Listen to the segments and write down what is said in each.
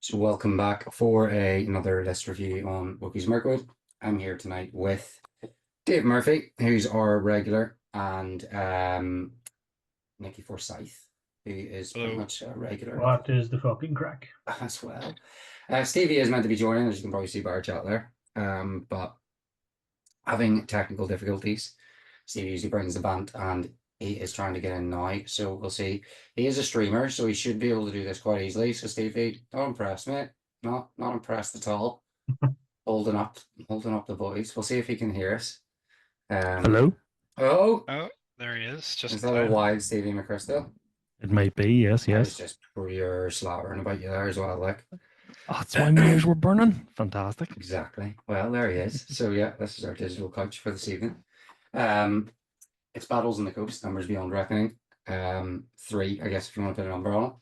So welcome back for another list review on Wookiees Mirkwood. I'm here tonight with Dave Murphy, who's our regular, and Nicky Forsyth, who is pretty Hello. much a regular What is the fucking crack? as well. Stevie is meant to be joining, as you can probably see by our chat there, but having technical difficulties. Stevie usually brings the band, and he is trying to get in now, so we'll see. He is a streamer, so he should be able to do this quite easily. So Stevie, not impressed, mate. Not impressed at all. holding up the voice. We'll see if he can hear us. Hello? Oh, Oh, there he is, just is in that a time. wild Stevie McChrystal? It might be, yes, I was yes. just pure slattering about you there as well, like. Oh, that's why my ears were burning. Fantastic. Exactly. Well, there he is. So yeah, this is our digital couch for this evening. Um, it's Battles on the Coast, numbers beyond reckoning. 3, I guess, if you want to put a number on it.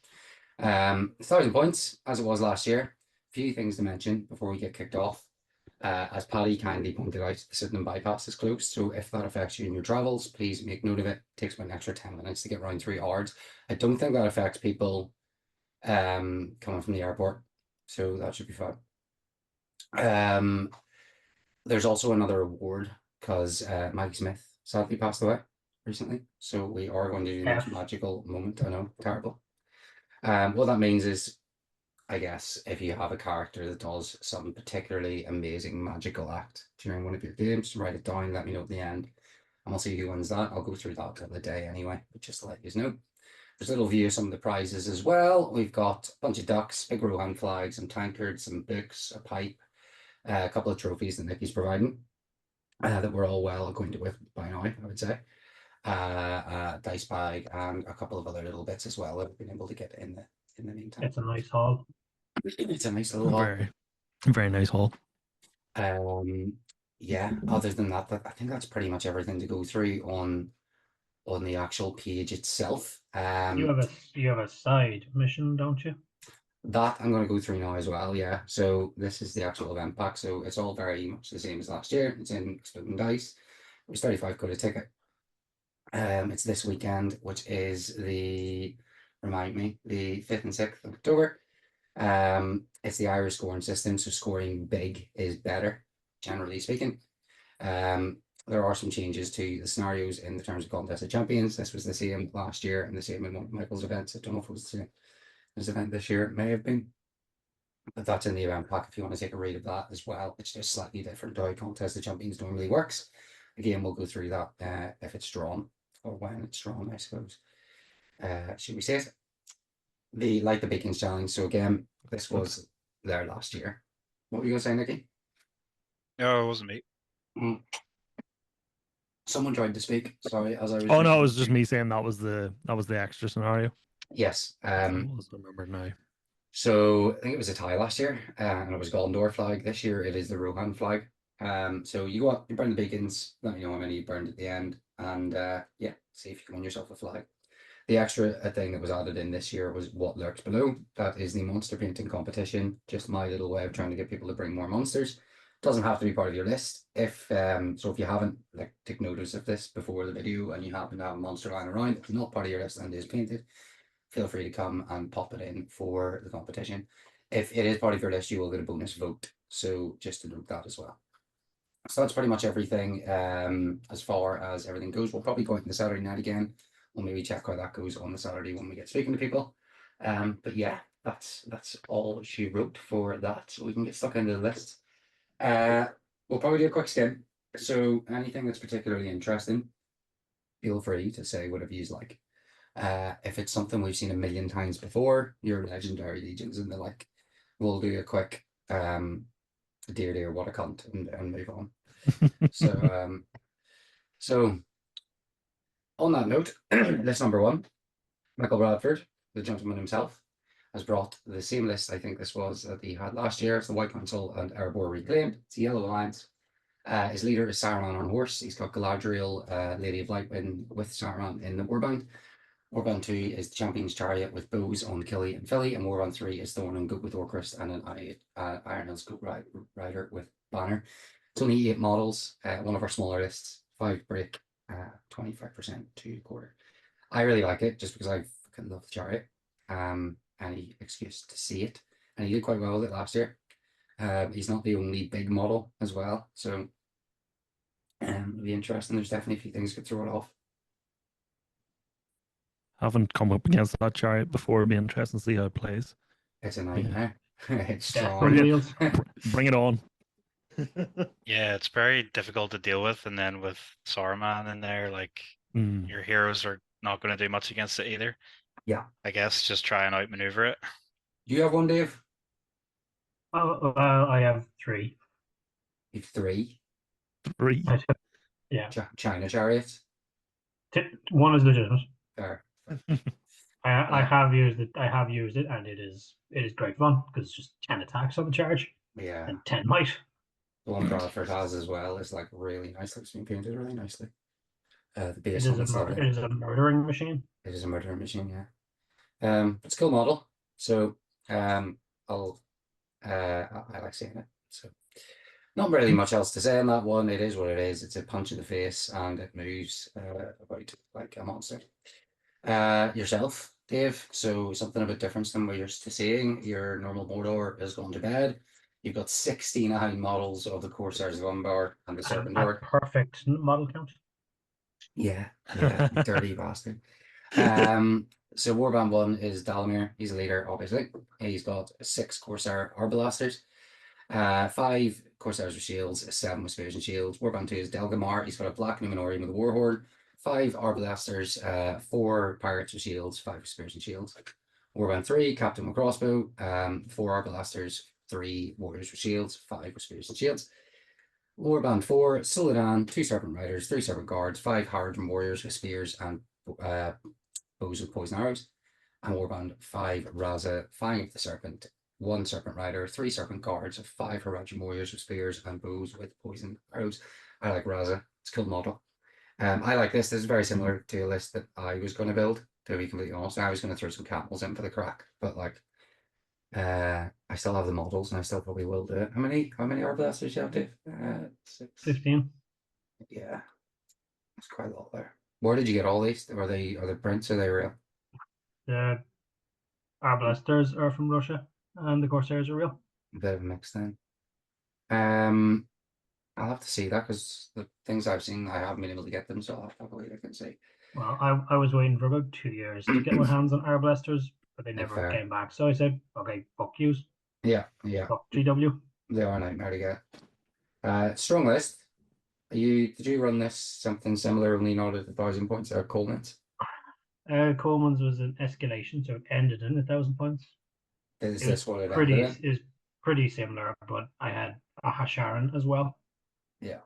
1,000 points, as it was last year. A few things to mention before we get kicked off. As Paddy kindly pointed out, the Sydenham bypass is closed, so if that affects you in your travels, please make note of it. It takes about an extra 10 minutes to get around 3 hours. I don't think that affects people coming from the airport, so that should be fine. There's also another award because Maggie Smith sadly passed away recently, so we are going to do the most magical moment. I know, terrible. What that means is, I guess, if you have a character that does some particularly amazing magical act during one of your games, write it down, let me know at the end, and we'll see who wins that. I'll go through that at the day anyway, but just to let you know. There's a little view of some of the prizes as well. We've got a bunch of ducks, big Rohan flags, some tankards, some books, a pipe, a couple of trophies that Nicky's providing that we're all well acquainted with by now, I would say. A dice bag and a couple of other little bits as well that we've been able to get in the meantime. It's a nice haul. It's a nice little haul. Very, very nice haul. Yeah, other than that, I think that's pretty much everything to go through on the actual page itself. You have a side mission, don't you? That I'm going to go through now as well, yeah. So this is the actual event pack, so it's all very much the same as last year. It's in Exploding Dice. It was 35 quid a ticket. It's this weekend, which is the 5th and 6th of October. It's the Irish scoring system, so scoring big is better, generally speaking. There are some changes to the scenarios in the terms of Contest of Champions. This was the same last year and the same in one of Michael's events. I don't know if it was the same this event this year. It may have been, but that's in the event pack if you want to take a read of that as well. It's just slightly different to how Contest of Champions normally works. Again, we'll go through that if it's drawn, or when it's drawn, I suppose. Should we say it? The Light the Beacons challenge. So again, this was there last year. What were you going to say, Nicky? No, it wasn't me. Someone tried to speak. Sorry, as I was. Oh no, it was just me saying that was the extra scenario. Yes. I remember now. So I think it was a tie last year, and it was Gondor flag. This year it is the Rohan flag. So you go up, you burn the beacons, let me know how many you burned at the end, and yeah, see if you can win yourself a flag. The extra thing that was added in this year was What Lurks Below. That is the monster painting competition. Just my little way of trying to get people to bring more monsters. Doesn't have to be part of your list. If you haven't take notice of this before the video and you happen to have a monster lying around, it's not part of your list and it is painted, feel free to come and pop it in for the competition. If it is part of your list, you will get a bonus vote. So just to note that as well. So that's pretty much everything as far as everything goes. We'll probably go out on the Saturday night again. We'll maybe check how that goes on the Saturday when we get speaking to people. But yeah, that's all she wrote for that. So we can get stuck into the list. We'll probably do a quick skim. So anything that's particularly interesting, feel free to say whatever you like. If it's something we've seen a million times before, your legendary legions and the like, we'll do a quick dear what a cunt and move on. So on that note, list number 1, Michael Bradford, the gentleman himself, has brought the same list. I think this was that he had last year. It's the White Council and Erebor Reclaimed. It's a Yellow Alliance. His leader is Saruman on horse. He's got Galadriel, Lady of Lightwind, with Saruman in the Warband. Warband 2 is the Champion's Chariot with bows on Killy and Philly, and Warband 3 is Thorn and Goat with Orcrist and an Iron Hills Goat Rider with Banner. It's only 8 models, one of our smaller lists, 5 break, 25% to quarter. I really like it just because I fucking love the Chariot. Any excuse to see it. and he did quite well with it last year. He's not the only big model as well, so it'll be interesting. There's definitely a few things could throw it off. Haven't come up against that chariot before. It'll be interesting to see how it plays. It's a nightmare. It's Death strong. on Brilliant. wheels. Bring it on. Yeah, it's very difficult to deal with, and then with Saruman in there, like Mm. your heroes are not going to do much against it either. Yeah. I guess just try and outmaneuver it. Do you have one, Dave? Oh, well, I have 3. You've 3 Three. I took, yeah, China chariots. 1 is legitimate. Fair. I Yeah. have used it. I have used it, and it is great fun because it's just 10 attacks on the charge Yeah. and 10 might. The one Bradford has as well is like really nice. It's been painted really nicely. The It base is one a is lovely. it is a murdering machine. It is a murder machine, yeah. It's a cool model. So I'll I like seeing it. So not really much else to say on that one. It is what it is. It's a punch in the face and it moves about like a monster. Yourself, Dave. So something a bit different than what you're used to seeing. Your normal Mordor is going to bed. You've got 69 models of the Corsairs of Umbar and the Serpent At Lord. perfect model count. Yeah, dirty bastard. So Warband 1 is Dalamir. He's a leader, obviously. He's got 6 Corsair Arbalasters, 5 Corsairs with shields, 7 with spears and shields. Warband 2 is Delgamar. He's got a black Numenorian with a Warhorn, 5 Arbalasters, 4 pirates with shields, 5 with spears and shields. Warband 3, Captain with crossbow, 4 Arbalasters, 3 warriors with shields, 5 with spears and shields. Warband 4, Suladan, 2 Serpent Riders, 3 Serpent Guards, 5 Harridan Warriors with spears and bows with poison arrows. And Warband 5, Raza, 5 the Serpent, 1 Serpent Rider, 3 Serpent Guards, 5 Haradrim Warriors with spears and bows with poison arrows. I like Raza. It's a cool model. I like this. This is very similar to a list that I was going to build, to be completely honest. I was going to throw some camels in for the crack, but like, I still have the models and I still probably will do it. How many Arbalasters do you have, Dave? 6. 15. Yeah, that's quite a lot there. Where did you get all these? Are they prints or are they real? The Arbalesters are from Russia, and the Corsairs are real. A bit of a mix then. I'll have to see that because the things I've seen, I haven't been able to get them, so I'll have to wait. I can see. Well, I was waiting for about 2 years to get my hands on Arbalesters, but they Yeah, never fair. came back. So I said, okay, fuck yous, Yeah, fuck GW. they are a nightmare to get. Strong list. Did you run this something similar, only not at 1,000 points or Coleman's? Coleman's was an escalation, so it ended in 1,000 points. Is It this was what it pretty ended in? is pretty similar, but I had a Hasharan as well. Yeah,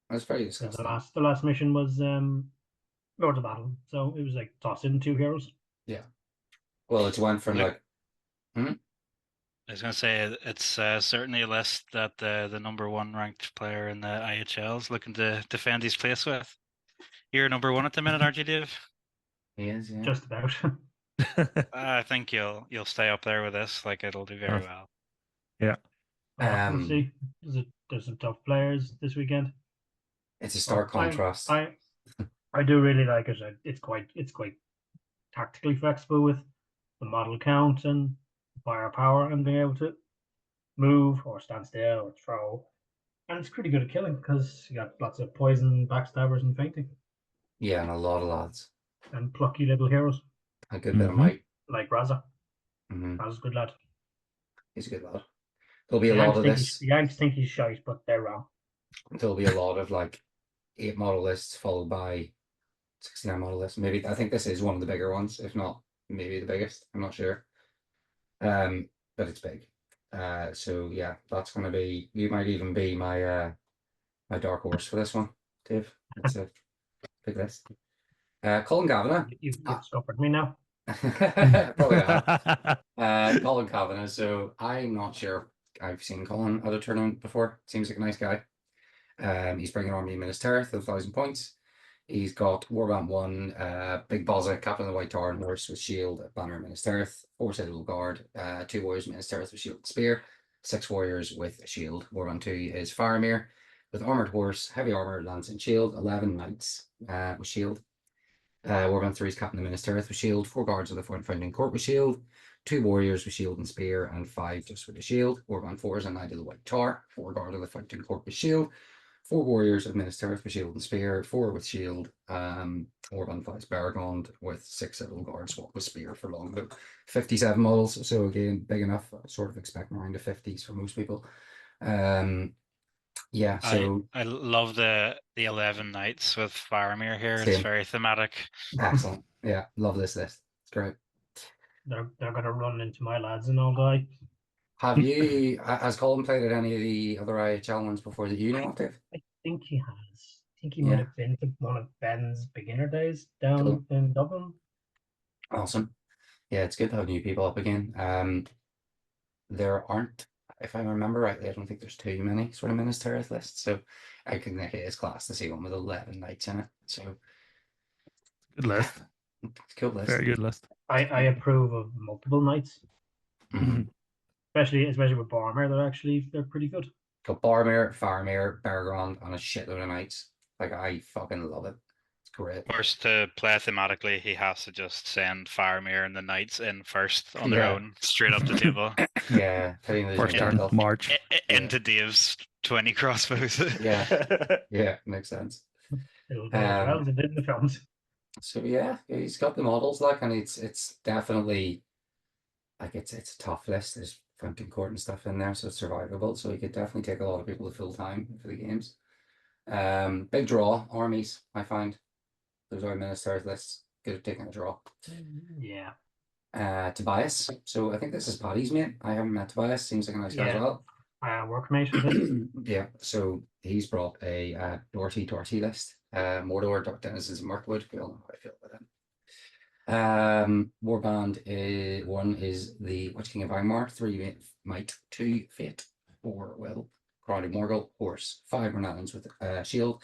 that's very So disgusting. the last mission was Lord of Battle, so it was like toss in 2 heroes. Yeah. Well, it's went from Look- like I was going to say it's certainly a list that the number 1 ranked player in the IHL is looking to defend his place with. You're number 1 at the minute, aren't you, Dave? he is, yeah. Just about. I think you'll stay up there with this. Like it'll do very well. We'll see. There's some tough players this weekend. It's a stark contrast. I do really like it. It's quite tactically flexible with the model count and firepower and being able to move or stand still or throw. And it's pretty good at killing because you got lots of poison, backstabbers, and fainting, Yeah, and a lot of lads. and plucky little heroes A good bit of Mhm. might. like Raza. Mhm. Raza's a good lad. He's a good lad. There'll be a lot of this. The Yanks think he's shite, but they're wrong. There'll be a lot of like 8 model lists followed by 69 model lists. Maybe I think this is one of the bigger ones, if not maybe the biggest. I'm not sure. But it's big. So yeah, that's gonna be. You might even be my my dark horse for this one, Dave. It's a big list. Colin Kavanagh. You've scuppered me now. Probably not. Colin Kavanagh. So I'm not sure. I've seen Colin at a tournament before. Seems like a nice guy. He's bringing Army Minas Tirith at 1,000 points. He's got Warband 1, Big Bozza, Captain of the White Tower, and Horse with Shield, Banner of Minas Tirith, 4 Citadel Guard, 2 Warriors Minas Tirith with Shield and Spear, 6 Warriors with Shield. Warband 2 is Faramir with Armored Horse, Heavy Armor, Lance and Shield, 11 Knights with Shield. Warband 3 is Captain of Minas Tirith with shield, 4 guards of the Founding Court with shield, 2 warriors with shield and spear, and 5 just with a shield. Warband 4 is a Knight of the White Tower, 4 guard of the Founding Court with shield, 4 warriors of Minas Tirith with shield and spear, 4 with shield. Warband 5 is Baragond with 6 little guards, swap with spear for longbow. 57 models, so again, big enough. Sort of expecting around the 50s for most people. Yeah, so I love the 11 knights with Faramir here. It's Same. very thematic. excellent. Yeah, love this list. It's great. They're gonna run into my lads and I'll die. Have you, has Colin played at any of the other IHL ones before that you know of, Dave? I think he has. I think he Yeah. might have been to one of Ben's beginner days down Cool. in Dublin. Awesome. Yeah, it's good to have new people up again. There aren't, if I remember rightly, I don't think there's too many sort of Minas Tirith lists, so I can think it is class to see one with 11 knights in it. So Good list. it's a cool list. Very good list. I approve of multiple knights, Mhm. especially with Boromir. They're pretty good. Got Boromir, Faramir, Baragond, and a shitload of knights. Like, I fucking love it. It's great. Of course, to play thematically, he has to just send Faramir and the knights in first on their Yeah. own, straight up the table. Yeah, hitting the First agenda. turn, March. Into Dave's 20 crossbows. Yeah. Yeah, makes sense. It'll go as well Um, as it did in the films. So yeah, he's got the models like, and it's definitely like it's a tough list. There's Fountain Court and stuff in there, so it's survivable. So he could definitely take a lot of people to full time for the games. Big draw armies. I find those are Minas Tirith lists. Good at taking a draw. Yeah. Tobias. So I think this is Paddy's mate. I haven't met Tobias. Seems like a nice guy as Yeah. well. Workmate with it. Yeah, so he's brought a Doherty list. Mordor, Dark Denizens, and Mirkwood. We all know how I feel about them. Warband one is the Witch King of Angmar, 3 might, 2 fate, 4 will, Crown of Morgul, horse, 5 Renallins with shield,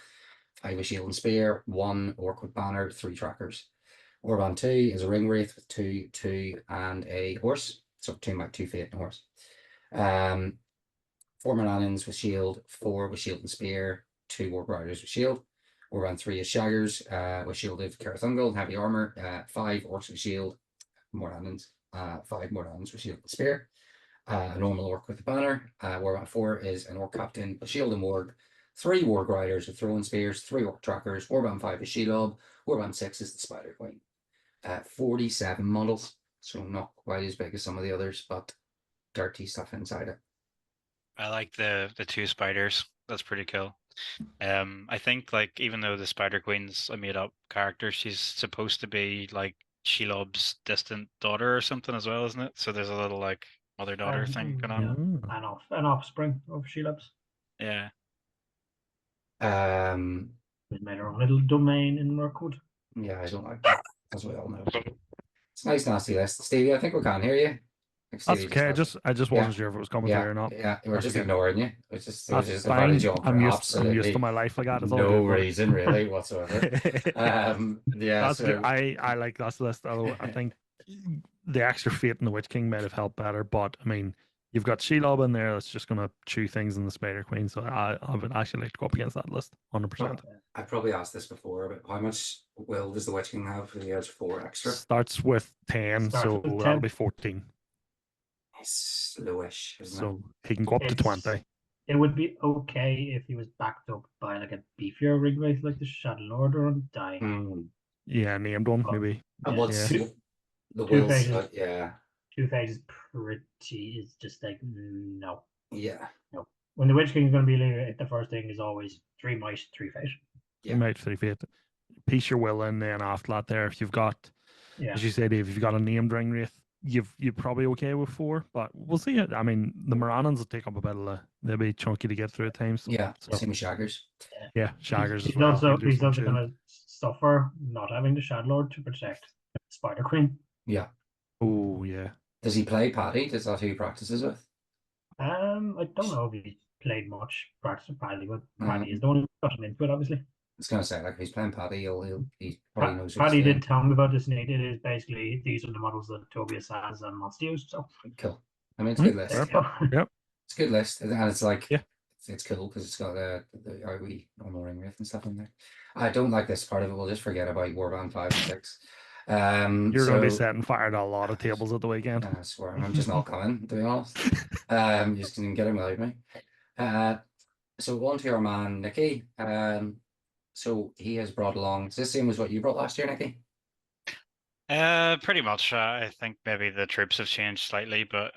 5 with shield and spear, 1 orc with banner, 3 trackers. Warband 2 is a ring wraith with 2, 2, and a horse. So 2 might, 2 fate, and a horse. 4 Renallins with shield, 4 with shield and spear, 2 Warp Riders with shield. Warband 3 is Shaggers with shield of Carathungal, heavy armor, 5 orcs with shield, more Renallins, 5 more Renallins with shield and spear. A normal orc with a banner. Warband 4 is an orc captain with shield and warg, 3 warg riders with throwing spears, 3 orc trackers. Warband 5 is Shelob. Warband 6 is the Spider Queen. 47 models, so not quite as big as some of the others, but dirty stuff inside it. I like the 2 spiders. That's pretty cool. I think like even though the Spider Queen's a made up character, she's supposed to be like Shelob's distant daughter or something as well, isn't it? So there's a little like mother-daughter thing going on. Yeah. An offspring of Shelob's. Yeah. We made our own little domain in Mirkwood. Yeah, I don't like that, as we all know. It's a nice, nasty list. Stevie, I think we can't hear you. That's Stevie okay. I just wasn't sure if it was coming through or not. Yeah, we're That's just okay. ignoring you. It's just That's invited fine. you on for I'm used absolutely to my life like that. It's all no good, buddy. reason really whatsoever. Yeah, That's good. so I like that list. Although I think the extra fate in the Witch King might have helped better. But I mean, you've got Shelob in there that's just gonna chew things in the Spider Queen. So I would actually like to go up against that list 100%. I probably asked this before, but how much will does the Witch King have? He has 4 extra. Starts with 10, Starts so with 10. that'll be 14. It's lowish, isn't So he can go up to 20. It would be okay if he was backed up by like a beefier ring wraith like the Shadow Lord or it? Undying. Yeah, named one maybe. And Yeah. what's Yeah. the Two wills? phases. Yeah, 2 phases is just like no. yeah, When the Witch King is going to be leader, the first thing is always 3 might, 3 fate. Yeah. You might 3 fate. Piece your will in then after that there. If you've got, Yeah. as you say, Dave, if you've got a named ring wraith, you're probably okay with 4, but we'll see it. I mean, the Morannons will take up a bit of they'll be chunky to get through at times. yeah. So Same with Shaggers. yeah, Shaggers as He's well. also, He'll do he's some also chewing. going to suffer not having the Shadow Lord to protect Spider Queen. Yeah. Oh yeah. Does he play Paddy? Is that who he practices with? I don't know if he played much practice with Paddy, but Mhm. Paddy is the one who got him into it, obviously. I was gonna say, like, if he's playing Paddy, he probably knows. what Paddy he's did tell me about this, and it is basically these are the models that Tobias has and wants to use. So doing. Cool. I mean, it's a good list. there you go. It's a good list, and it's like Yeah. it's cool because it's got the wee normal ring wraith and stuff in there. I don't like this part of it. We'll just forget about Warband 5 and 6. You're going to be So setting fire to a lot of tables at the weekend. I swear, I'm just not coming, to be honest. Just can get him without me. So on to our man Nicky. So he has brought along. Is this the same as what you brought last year, Nicky? Pretty much. I think maybe the troops have changed slightly, but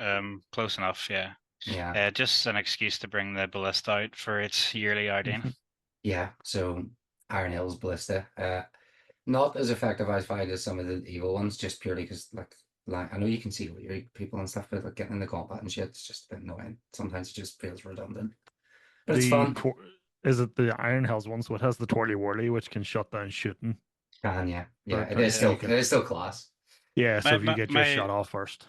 close enough. Yeah. Yeah. Just an excuse to bring the ballista out for its yearly outing. Yeah. So Iron Hills Ballista. Not as effective I find as some of the evil ones, just purely because like I know you can see your people and stuff, but like getting in the combat and shit, it's just a bit annoying. Sometimes it just feels redundant. But it's fun. Is it the Iron Hells one? So it has the Twirly Whirly, which can shut down shooting. And yeah, Or it is still class. Yeah, so if you get your my- shot off first.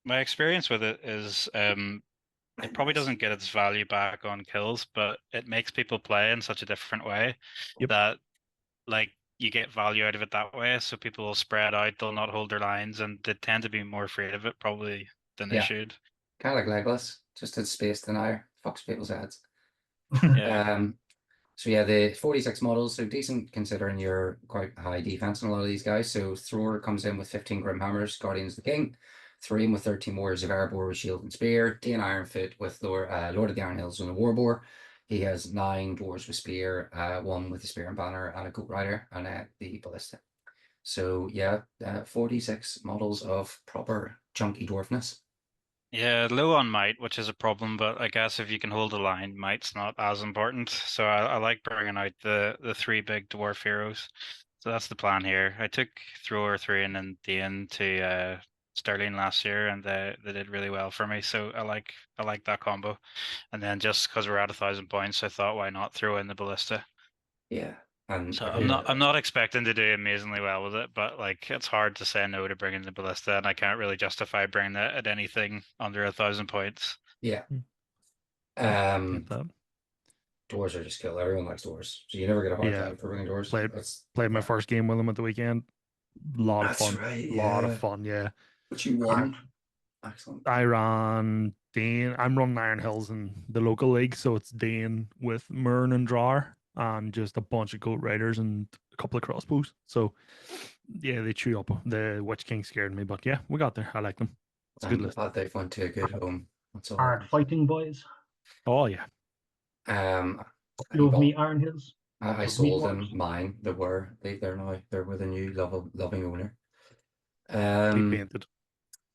My experience with it is it probably doesn't get its value back on kills, but it makes people play in such a different way Yep. that like you get value out of it that way. So people will spread out, they'll not hold their lines, and they tend to be more afraid of it probably than they Yeah. should. Kind of like Legolas, just a space denier. Fucks people's heads. Yeah. So yeah, the 46 models, so decent considering you're quite high defense on a lot of these guys. So Thor comes in with 15 Grimhammers, Guardians of the King, Threem with 13 Warriors of Erebor with Shield and Spear, Dane Ironfoot with Lord of the Iron Hills and a Warboar. He has 9 Dwarves with Spear, 1 with the Spear and Banner, and a Goat Rider, and the Ballista. So yeah, 46 models of proper chunky dwarfness. Yeah, low on might, which is a problem, but I guess if you can hold the line, might's not as important. So I like bringing out the 3 big dwarf heroes. So that's the plan here. I took Thrower, Thrain, and Dane to Sterling last year, and they did really well for me. So I like that combo. And then just because we're at 1,000 points, I thought why not throw in the ballista. Yeah. And So I'm not expecting to do amazingly well with it, but like it's hard to say no to bringing the ballista, and I can't really justify bringing it at anything under 1,000 points. yeah. Get that. Doors are just cool. Everyone likes doors, so you never get a hard Yeah. time for bringing doors. Played my first game with them at the weekend. Lot of fun. Right, Lot of fun, yeah. But you won. Excellent. I ran Dane. I'm running Iron Hills in the local league, so it's Dane with Myrn and Drawer and just a bunch of Goat Riders and a couple of crossbows. So yeah, they chew up. The Witch King scared me, but yeah, we got there. I like them. It's a good list. Glad they've went to a good home. That's all. Hard fighting boys. Oh yeah. Love me Iron Hills. I sold them mine. They're now. They're with a new loving owner. Painted.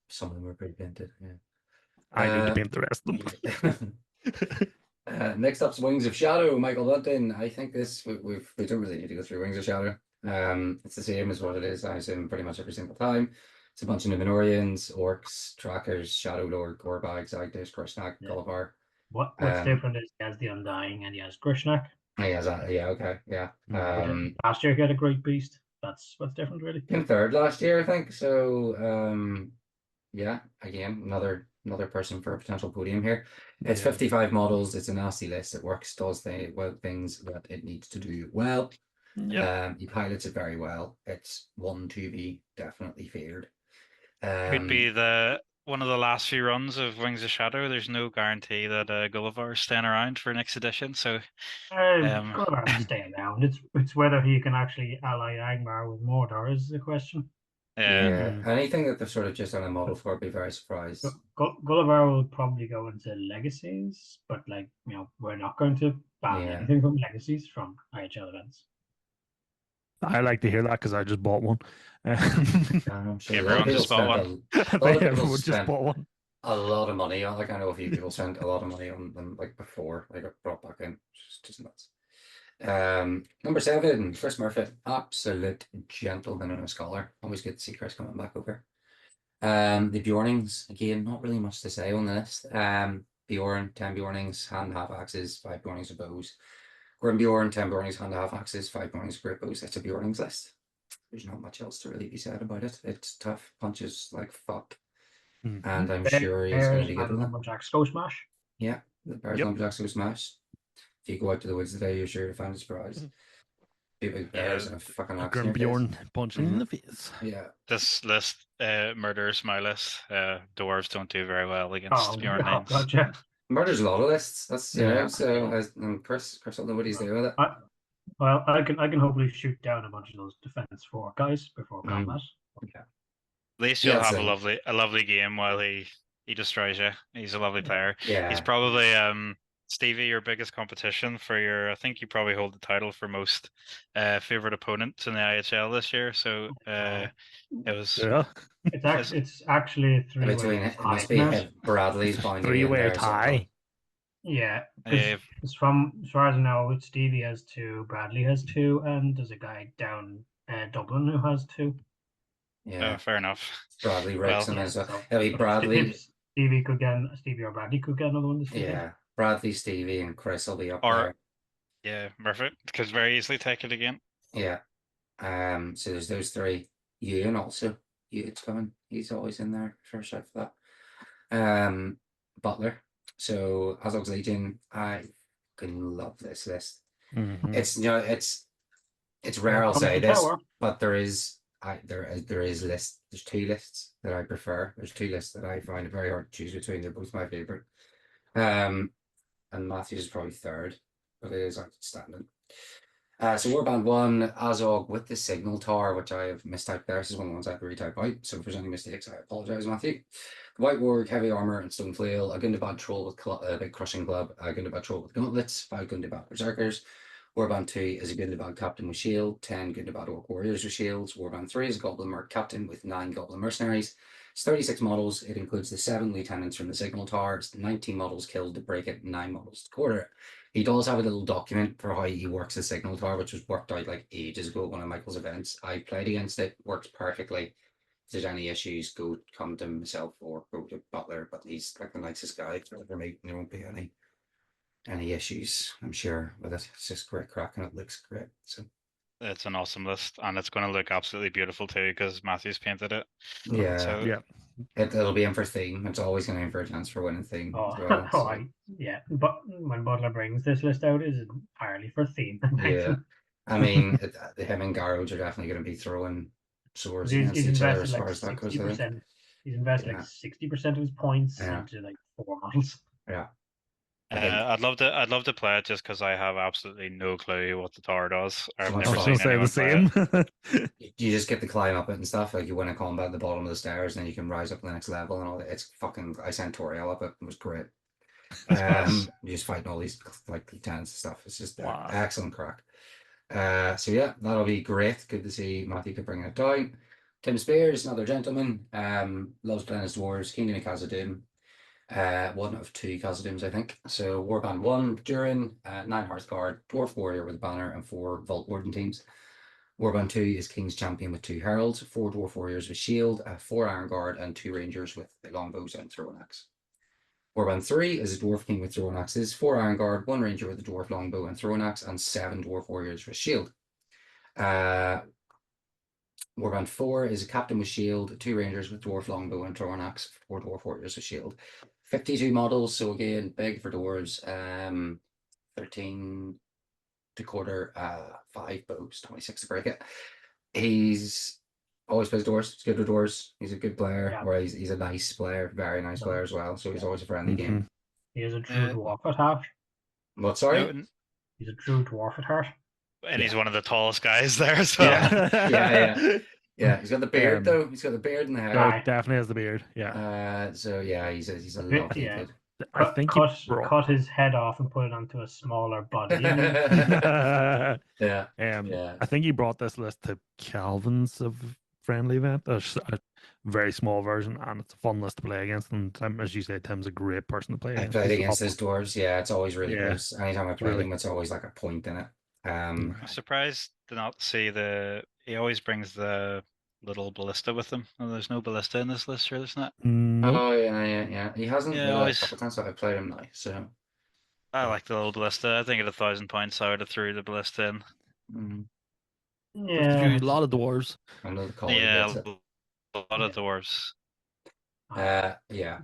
Some of them were pre-painted. Yeah. I need to paint the rest of them. Next up's Wings of Shadow, Michael Lunton. I think this we don't really need to go through Wings of Shadow. It's the same as what it is. I assume pretty much every single time. It's a bunch of Numenorians, Orcs, Trackers, Shadow Lord, Gorbag, Zagdos, Grishnak, Gullivar. What's different is he has the Undying and he has Grishnak. He has that. Yeah. Okay. Yeah. Last year he had a great beast. That's what's different, really. Came third last year, I think. So yeah, again, another person for a potential podium here. It's 55 models. It's a nasty list. It works, does things that it needs to do well. Yeah. He pilots it very well. It's one to be definitely feared. Could be one of the last few runs of Wings of Shadow. There's no guarantee that Gullivar is staying around for next edition. So Gullivar will stay around. It's whether he can actually ally Angmar with Mordor is the question. Yeah. Anything that they're sort of just on a model for, I'd be very surprised. Gullivar will probably go into legacies, but we're not going to ban anything from legacies from IHL events. I like to hear that because I just bought one. I'm sure everyone just bought one. Everyone just bought one. A lot of money on. Like I know a few people spent a lot of money on them like before they got brought back in. Just nuts. Number 7, Chris Murphy, absolute gentleman and a scholar. Always good to see Chris coming back over. The Bjornings, again, not really much to say on this. Bjorn, 10 Bjornings, hand and half axes, 5 Bjornings of bows. Grim Bjorn, 10 Bjornings, hand and half axes, 5 Bjornings, great bows. That's a Bjornings list. There's not much else to really be said about it. It's tough, punches like fuck. And I'm sure he's going to be good with it. Lumberjacks go smash. Yeah, the Bears Lumberjacks go smash. If you go out to the woods today, you're sure to find a surprise. Big bears and a fucking axe. Grim Bjorn punching in the face. Yeah. This list murders my list. Dwarves don't do very well against Bjorn names. Gotcha. Murder's a lot of lists. That's Yeah. So and Chris will know what he's doing with it. Well, I can hopefully shoot down a bunch of those defense 4 guys before combat. At least Yeah, you'll have same. a lovely game while he destroys you. He's a lovely player. Yeah. He's probably Stevie, your biggest competition for your. I think you probably hold the title for most favorite opponent in the IHL this year. So it was. Yeah. It's actually a In 3-way between it tie must be now. Bradley's It's a bound to be in 3-way there. tie. Yeah, Uh, because from as far as I know, Stevie has 2, Bradley has 2, and there's a guy down Dublin who has 2. Yeah, fair enough. Bradley Well, Rickson as well. So, It'll be but Bradley. if Stevie or Bradley could get another one this weekend. Yeah, Bradley, Stevie, and Chris will be up Or there. yeah, perfect. Could very easily take it again. Yeah. So there's those 3. Ewan also. Ewan's coming. He's always in there. First shout for that. Butler. So Azog's Legion. I fucking love this list. Mhm. It's it's rare I'll Come say to this, tower. but there is lists. There's 2 lists that I prefer. There's 2 lists that I find it very hard to choose between. They're both my favorite. And Matthews is probably third, but it is outstanding. So Warband 1, Azog with the Signal Tower, which I have mistyped there. This is one of the ones I have to retype out. So if there's any mistakes, I apologize, Matthew. The White Warg, Heavy Armor, and Stone Flail, a Gundabad Troll with a Big Crushing Club, a Gundabad Troll with Gauntlets, 5 Gundabad Berserkers. Warband 2 is a Gundabad Captain with Shield, 10 Gundabad Orc Warriors with Shields. Warband 3 is a Goblin Merc Captain with 9 Goblin Mercenaries. It's 36 models. It includes the 7 Lieutenants from the Signal Tower. It's 19 models killed to break it, 9 models to quarter it. He does have a little document for how he works the Signal Tower, which was worked out like ages ago at one of Michael's events. I played against it, works perfectly. If there's any issues, come to myself or go to Butler, but he's like the nicest guy. For me, there won't be any issues, I'm sure, with it. It's just great crack and it looks great. So It's an awesome list, and it's going to look absolutely beautiful too because Matthew's painted it. yeah, So Yeah. it'll be in for theme. It's always going to be in for a chance for winning theme as well. But when Butler brings this list out, it's entirely for theme. Yeah, I mean, him and Garage are definitely going to be throwing swords he's against each other invested as like far as that goes. I think. 60%. He's invested like 60% of his points Yeah. into like 4 models. Yeah. I think I'd love to play it just because I have absolutely no clue what the tower does. I've much never fun. seen Say anyone the play it. same. you just get to climb up it and stuff. Like you win a combat at the bottom of the stairs, and then you can rise up to the next level and all that. It's fucking. I sent Toriel up it. It was great. That's class. You're just fighting all these like lieutenants and stuff. It's just Wow. excellent crack. So yeah, that'll be great. Good to see Matthew could bring it down. Tim Spears, another gentleman. Loves playing his dwarves. Kingdom of Khazad-dûm. One of 2 Khazad-dûms, I think. So Warband 1, Durin, 9 Hearthguard, Dwarf Warrior with a banner, and 4 Vault Warden teams. Warband 2 is King's Champion with 2 Heralds, 4 Dwarf Warriors with Shield, 4 Iron Guard, and 2 Rangers with Longbows and Throwing Axe. Warband 3 is a Dwarf King with Throwing Axes, 4 Iron Guard, 1 Ranger with a Dwarf Longbow and Throwing Axe, and 7 Dwarf Warriors with Shield. Warband 4 is a Captain with Shield, 2 Rangers with Dwarf Longbow and Throwing Axe, 4 Dwarf Warriors with Shield. 52 models, so again, big for dwarves. 13 to quarter, 5 bows, 26 to break it. He's always plays dwarves. He's good with dwarves. He's a good player, Yeah. or he's a nice player, very nice player as well. So he's always a friendly game. He is a true dwarf at heart. What? Sorry. He's a true dwarf at heart. And he's one of the tallest guys there. So Yeah. He's got the beard though. He's got the beard and the hair. No, definitely has the beard. Yeah. So yeah, he's a lovely kid. I think he cut his head off and put it onto a smaller body. Yeah. I think he brought this list to Calvin's friendly event. There's a very small version, and it's a fun list to play against. And as you said, Tim's a great person to play against. I played against his dwarves. Yeah, it's always really close. Anytime I play really. him, it's always like a point in it. I'm surprised to not see he always brings the little ballista with him. Oh, there's no ballista in this list, sure there's not. Nope. Oh yeah. He hasn't. Yeah, Always. A couple times that I played him now. So I like the little ballista. I think at 1,000 points I would have threw the ballista in. Yeah, A lot of dwarves. I know the call. Yeah, a lot of dwarves. Yeah.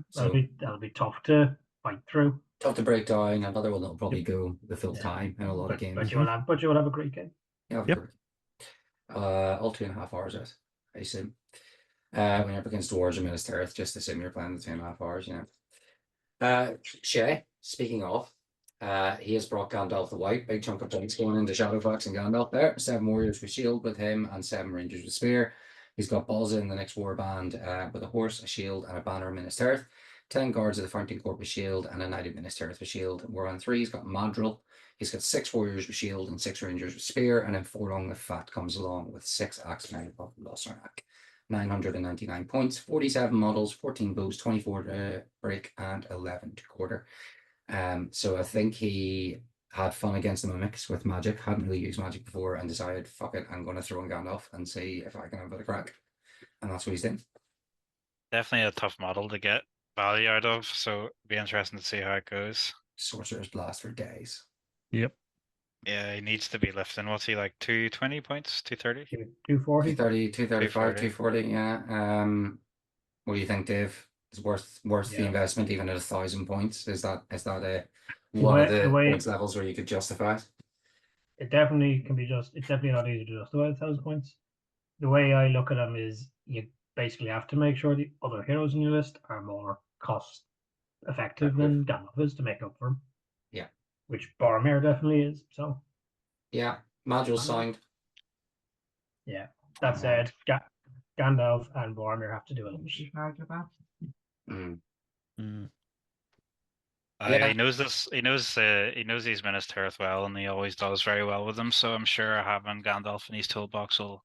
So that'll be tough to fight through. Tough to break down. Another one that'll probably go the full time in a lot of games. But you will have a great game. Yeah. Yep. All 2.5 hours, I assume. When you're up against dwarves or Minas Tirith, just assume you're playing the 2.5 hours, you know. Shay, speaking of, he has brought Gandalf the White, big chunk of points going into Shadowfax and Gandalf there. 7 warriors with shield with him and 7 rangers with spear. He's got Balza in the next warband with a horse, a shield, and a banner of Minas Tirith. 10 guards of the Fountain Court with shield and a knight of Minas Tirith with shield. Warband 3, he's got Madril. He's got 6 warriors with shield and 6 rangers with spear, and then Forlong the Fat comes along with 6 axemen of Lossarnak. 999 points, 47 models, 14 bows, 24 to break, and 11 to quarter. So I think he had fun against the mimics with magic, hadn't really used magic before, and decided, fuck it, I'm going to throw in Gandalf and see if I can have a bit of crack. And that's what he's doing. Definitely a tough model to get value out of, so it'd be interesting to see how it goes. Sorcerer's Blast for days. Yep. Yeah, he needs to be lifting. What's he like? 220 points? 230? 240. 230, 235, 240. 240, yeah. What do you think, Dave? Is worth the Yeah. investment even at 1,000 points? Is that The one of way- the the way- points levels where you could justify it? It definitely can be it's definitely not easy to justify 1,000 points. The way I look at them is you basically have to make sure the other heroes in your list are more cost effective than Gandalf is to make up for them. Yeah. Which Boromir definitely is. So Yeah, Madril signed. yeah. That said, Gandalf and Boromir have to do it. Mm. Mm. Yeah. He knows this. He knows these Minas Tirith well, and he always does very well with them. So I'm sure having Gandalf in his toolbox will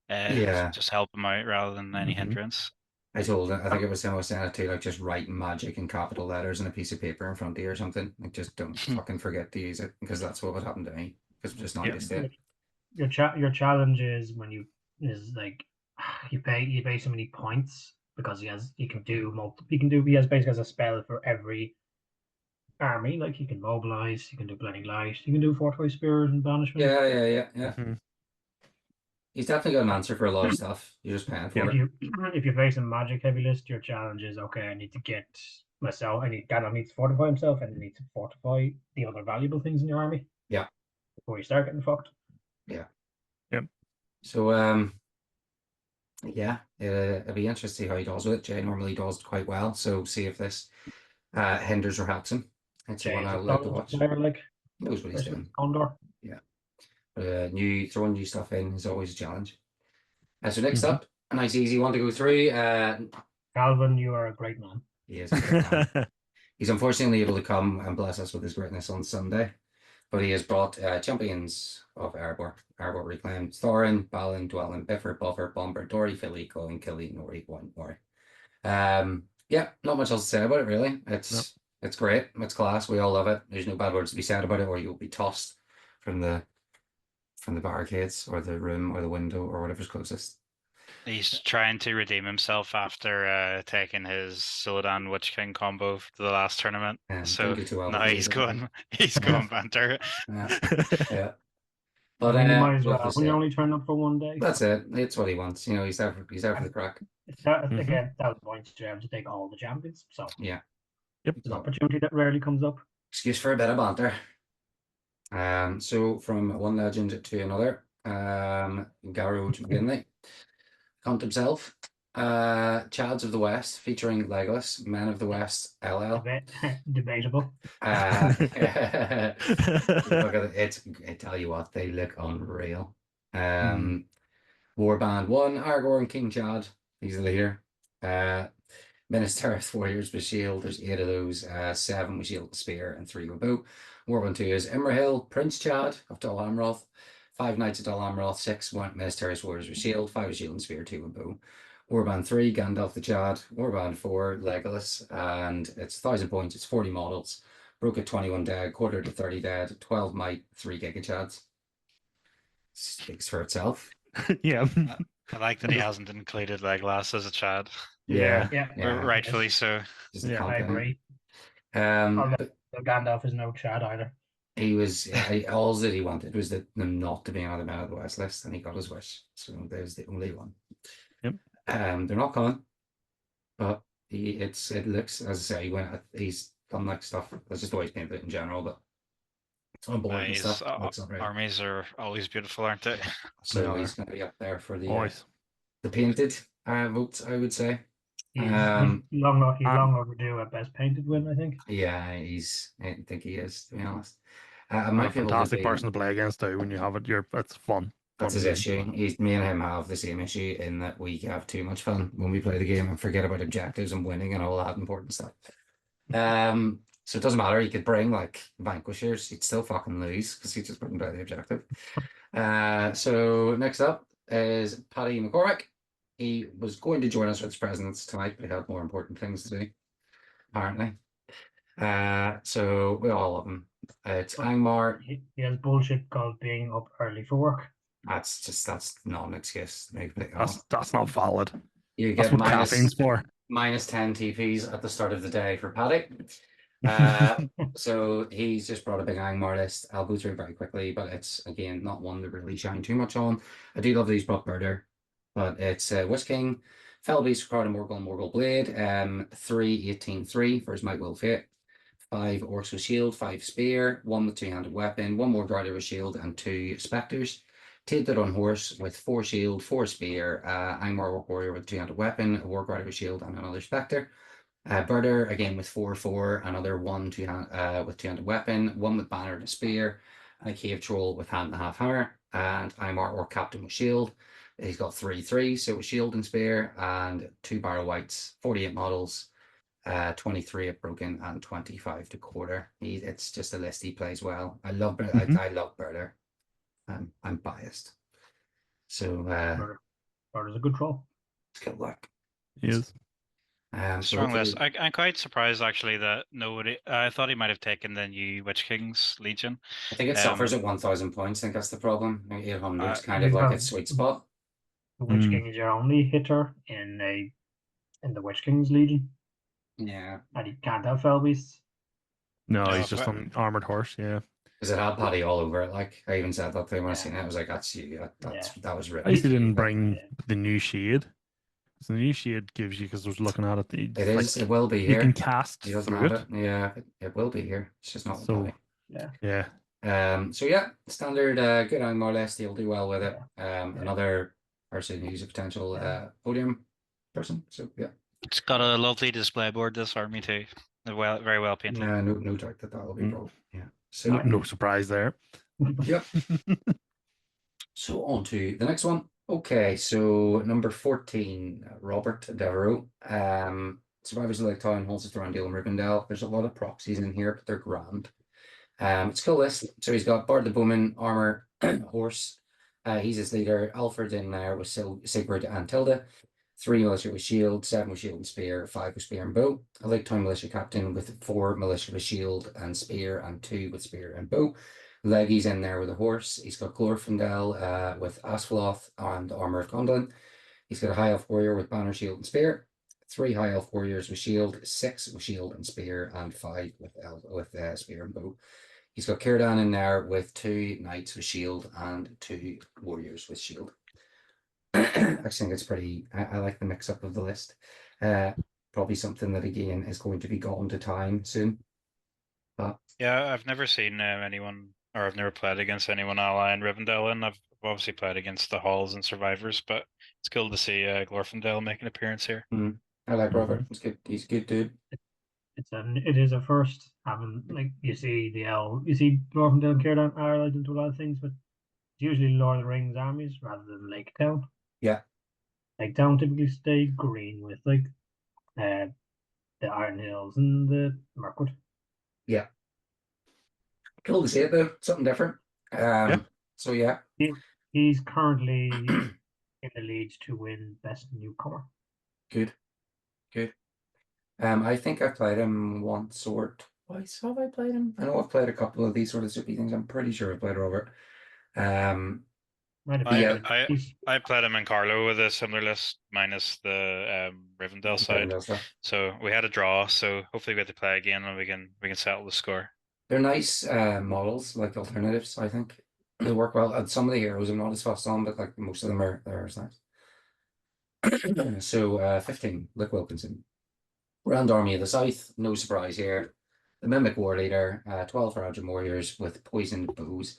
Yeah. just help him out rather than any Mhm. hindrance. I think it was him I was saying it to, like, just write magic in capital letters on a piece of paper in front of you or something. Like, just don't fucking forget to use it, because that's what would happen to me. Because I'm just not Yeah. used to it. Your challenge is when you pay so many points because he has basically has a spell for every army. Like he can mobilize, he can do blending light, he can do fortify spears and banishment. Yeah. Mhm. He's definitely got an answer for a lot of stuff. You're just paying for it. If you face a magic heavy list, your challenge is okay. I need to get myself. Gandalf needs to fortify himself, and he needs to fortify the other valuable things in your army. Yeah. Before you start getting fucked. Yeah. Yep. So yeah, it'll be interesting to see how he does with it. Jay normally does quite well, so see if this hinders or helps him. It's the one I would like to watch. Player, like, Knows what he's doing. Condor. Throwing new stuff in is always a challenge. So next Mhm. up, a nice easy one to go through. Calvin, you are a great man. He is a great man. He's unfortunately able to come and bless us with his greatness on Sunday, but he has brought champions of Arbor Reclaim: Thorin, Balin, Dwellin, Biffer, Buffer, Bomber, Dory, Philly, Colin, Killy, Nori, One, Nori. Yeah, not much else to say about it really. It's great. It's class. We all love it. There's no bad words to be said about it, or you'll be tossed from the barricades or the room or the window or whatever's closest. He's trying to redeem himself after taking his Soladan Witch King combo to the last tournament. So didn't do too well now with he's these, going banter. Yeah. But I mean, you might as love well to when see you it. only turn up for one day. That's it. It's what he wants. You know, he's there for the crack. Again, that was going to have to take all the champions. So Yeah. Yep. it's an opportunity that rarely comes up. Excuse for a bit of banter. So from one legend to another, Garrod McGinley, Count himself, Chads of the West, featuring Legolas, Men of the West, LL. Debatable. Look at it. I tell you what, they look unreal. Warband 1, Aragorn and King Chad. He's the leader. Minas Tirith warriors with shield. There's 8 of those. 7 with shield and spear, and 3 with bow. Warband 2 is Imrahil, Prince Chad of Dol Amroth. 5 knights of Dol Amroth. 6 Minas Tirith warriors with shield. 5 with shield and spear, 2 with bow. Warband 3, Gandalf the Chad. Warband 4, Legolas, and it's 1,000 points. It's 40 models. Broke at 21 dead, quarter to 30 dead, 12 might, 3 Giga Chads. Speaks for itself. Yeah. I like that he hasn't included Legolas as a Chad. Yeah. Rightfully so. Just Yeah, I agree. but Gandalf is no Chad either. he was all that he wanted was them not to be on the Man of the West list, and he got his wish. So there's the only one. Yep. They're not coming, but it looks, as I say, he's done like stuff. That's just the way he's painted it in general, but it's on board and His stuff. Looks unreal. armies are always beautiful, aren't they? So They he's are. going to be up there for the Always. painted votes, I would say. He's Um, long overdue at best painted win, I think. yeah, I think he is, to be honest. I And a might be able to fantastic be. person to play against too. When you have it, it's fun. That's Fun his game. issue. Me and him have the same issue in that we have too much fun when we play the game and forget about objectives and winning and all that important stuff. So it doesn't matter. He could bring like vanquishers, he'd still fucking lose because he just wouldn't play the objective. So next up is Paddy McCormick. He was going to join us with his presence tonight, but he had more important things to do, apparently. So we all love him. It's Angmar. He has bullshit called being up early for work. That's not an excuse to make it honest. That's not valid. You That's get what caffeine's for. minus 10 TPs at the start of the day for Paddy. So he's just brought a big Angmar list. I'll go through it very quickly, but it's again not one to really shine too much on. I do love that he's brought Birder, but it's Witch King, Fell Beast, Crowd, Morgul, Morgul Blade, 3/18/3 for his Might Will Fate, 5 Orcs with Shield, 5 Spear, 1 with two-handed weapon, 1 more Rider with Shield, and 2 Spectres. Tilted on horse with 4 shield, 4 spear, Angmar Orc Warrior with two-handed weapon, a Warg Rider with shield, and another Spectre. Birder again with 4/4, another 1 with two-handed weapon, 1 with banner and a spear, and a Cave Troll with hand and a half hammer, and Angmar Orc Captain with shield. He's got 3/3, so with shield and spear, and 2 barrel whites, 48 models, 23 at broken, and 25 to quarter. It's just a list he plays well. I love Birder. I love Birder. I'm biased. So Birder's a good troll. good luck. He is. So Strong list. hopefully- I'm quite surprised actually that nobody. I thought he might have taken the new Witch King's Legion. I think it suffers at 1,000 points. I think that's the problem. 800 is kind of like its sweet spot. The Witch Mm. King is your only hitter in the Witch King's Legion, Yeah, and he can't have Fell Beasts. No, No, he's just but- on armored horse. Yeah. because it had Paddy all over it. Like I even said that thing when I Yeah. seen it. I was like, "That's you. That was At really." least he didn't cute. bring Yeah. the new shade. So the new shade gives you, because I was looking at it. It is. It will be You here. can cast He doesn't through have it. it. Yeah, it will be here. It's just not with So Paddy. yeah, So yeah, standard good Angmar list. He'll do well with it. Another person who's a potential podium person. So yeah, It's got a lovely display board. This army too. Very well painted. no doubt that will be Mm. broke. Yeah. So no surprise there. yep. So on to the next one. Okay, so number 14, Robert Devereaux. Survivors of Lake Town, Halls of Thorndale and Rivendell. There's a lot of proxies in here, but they're grand. It's a cool list. So he's got Bard the Bowman, armor, horse. He's his leader. Alfred in there with Sigurd and Tilda. 3 militia with shield, 7 with shield and spear, 5 with spear and bow. A Lake Town militia captain with 4 militia with shield and spear, and 2 with spear and bow. Leggy's in there with a horse. He's got Glorfindel with Asphaloth and Armor of Gondolin. He's got a High Elf Warrior with Banner, Shield, and Spear. 3 High Elf Warriors with Shield, 6 with Shield and Spear, and 5 with Spear and Bow. He's got Círdan in there with 2 Knights with Shield and 2 Warriors with Shield. I think it's pretty. I like the mix up of the list. Probably something that again is going to be gone to time soon. But Yeah, I've never seen anyone, or I've never played against anyone ally in Rivendell, and I've obviously played against the Halls and Survivors, but it's cool to see Glorfindel make an appearance here. I like Robert. He's good. He's a good dude. It is a first having, like, you see Glorfindel and Círdan are allied into a lot of things, but it's usually Lord of the Rings armies rather than Lake Town. Yeah. Lake Town typically stay green with like the Iron Hills and the Mirkwood. Yeah. Cool to see it though. Something different. So yeah. He's currently in the lead to win best newcomer. Good. I think I've played him once or twice. Have I played him? I know I've played a couple of these sort of soupy things. I'm pretty sure I've played Robert. Might have Yeah. been I played him in Carlo with a similar list minus the Rivendell side. So we had a draw. So hopefully we get to play again and we can settle the score. They're nice models, like alternatives. I think they work well. And some of the heroes I'm not as fast on, but like most of them are nice. So 15, Luke Wilkinson. Grand Army of the South, no surprise here. The Mimic War Leader, 12 Rajam Warriors with poisoned bows.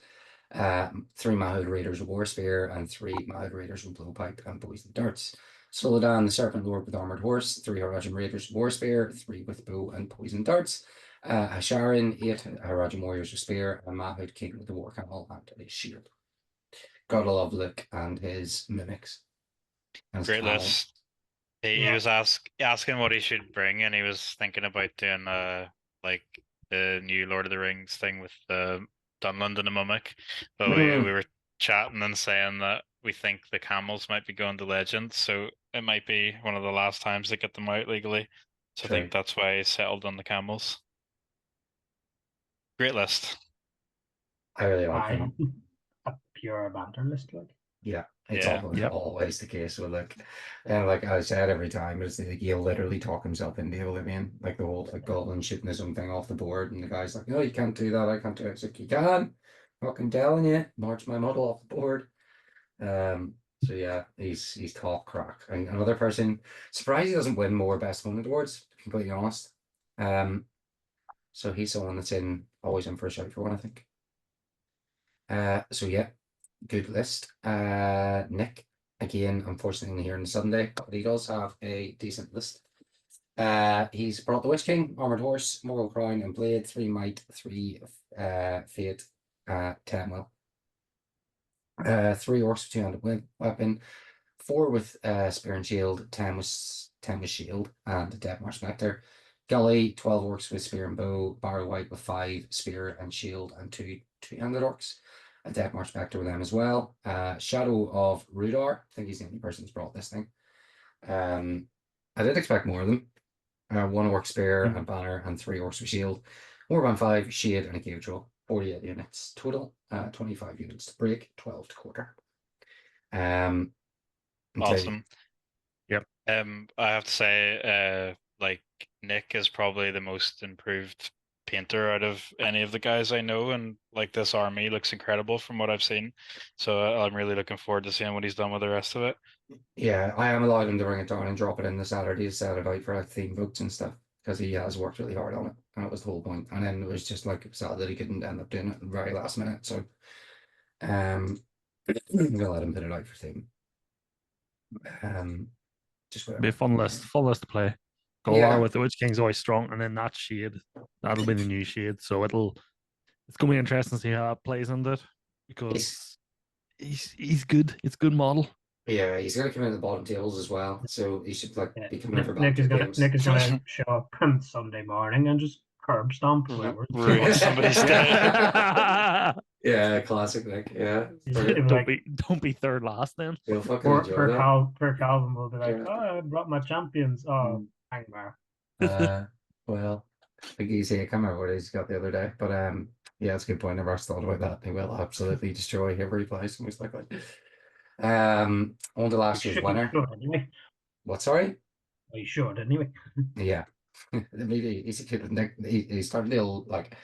3 Mahud Raiders with War Spear, and 3 Mahud Raiders with Blowpipe and Poison Darts. Solodan, the Serpent Lord with Armored Horse, 3 Harajan Raiders with War Spear, 3 with Bow and Poison Darts. Hasharin, 8 Harajan Warriors with Spear, and Mahud King with the War Camel and his shield. Gotta love Luke and his mimics. And his Great cannon. list. He Yeah. was asking what he should bring, and he was thinking about doing like the new Lord of the Rings thing with Dunland and the Mimic. But we were chatting and saying that we think the camels might be going to Legends, so it might be one of the last times they get them out legally. So I think True. that's why he settled on the camels. Great list. I really like I them. a pure banter list, like. Yeah, it's Yeah. always the case with Luke. And like I said every time, it's like he'll literally talk himself into oblivion. Like the whole like Goblin shooting his own thing off the board, and the guy's like, "No, you can't do that. I can't do it." It's like, "You can. Fucking telling you, march my model off the board." So yeah, he's top crack. And another person, surprised he doesn't win more best opponent awards, to be completely honest. So he's someone that's always in for a shout for one, I think. So yeah, good list. Nick, again, unfortunately only here on Sunday, but he does have a decent list. He's brought the Witch King, Armored Horse, Moral Crown, and Blade, 3 Might, 3 Fate, 10 Will. 3 Orcs with 2-handed weapon, 4 with Spear and Shield, 10 with Shield, and Deathmarch Spectre. Gully, 12 Orcs with Spear and Bow, Barrow White with 5 Spear and Shield, and 2 2-handed Orcs. A Deathmarch Spectre with them as well. Shadow of Rudar, I think he's the only person who's brought this thing. I did expect more of them. 1 Orc Spear and Banner, and 3 Orcs with Shield. Warband 5, Shade, and a Cage Roll. 48 units total, 25 units to break, 12 to quarter. Awesome. Yep. I have to say, like Nick is probably the most improved painter out of any of the guys I know, and like this army looks incredible from what I've seen. So I'm really looking forward to seeing what he's done with the rest of it. Yeah, I am allowed him to bring it down and drop it in the Saturday to set it out for like theme votes and stuff, because he has worked really hard on it, and that was the whole point. And then it was just like sad that he couldn't end up doing it at the very last minute. So I'm gonna let him put it out for theme. Just Be a whatever. fun list to play. Galar Yeah. with the Witch King's always strong, and then that shade, that'll be the new shade. So it's gonna be interesting to see how that plays into it, because he's good. It's a good model. Yeah, he's gonna come in at the bottom tables as well, so he should like Yeah. be coming in for Nick is banter gonna games. Nick is gonna show up on Sunday morning and just curb stomp whoever. Ruin somebody's day. Yeah, classic Nick. Yeah, Don't be third last then. you'll fucking Poor, enjoy poor, that. Calvin will be like, Yeah. "Oh, I brought my champions." Oh, Angmar. Well, I think he's here. I can't remember what he's got the other day, but yeah, it's a good point. I've never thought about that. He will absolutely destroy whoever he plays, most likely. On to last year's winner. Anyway. What? Sorry. Well, he should anyway. Yeah, maybe he's a kid. Nick, he's starting to like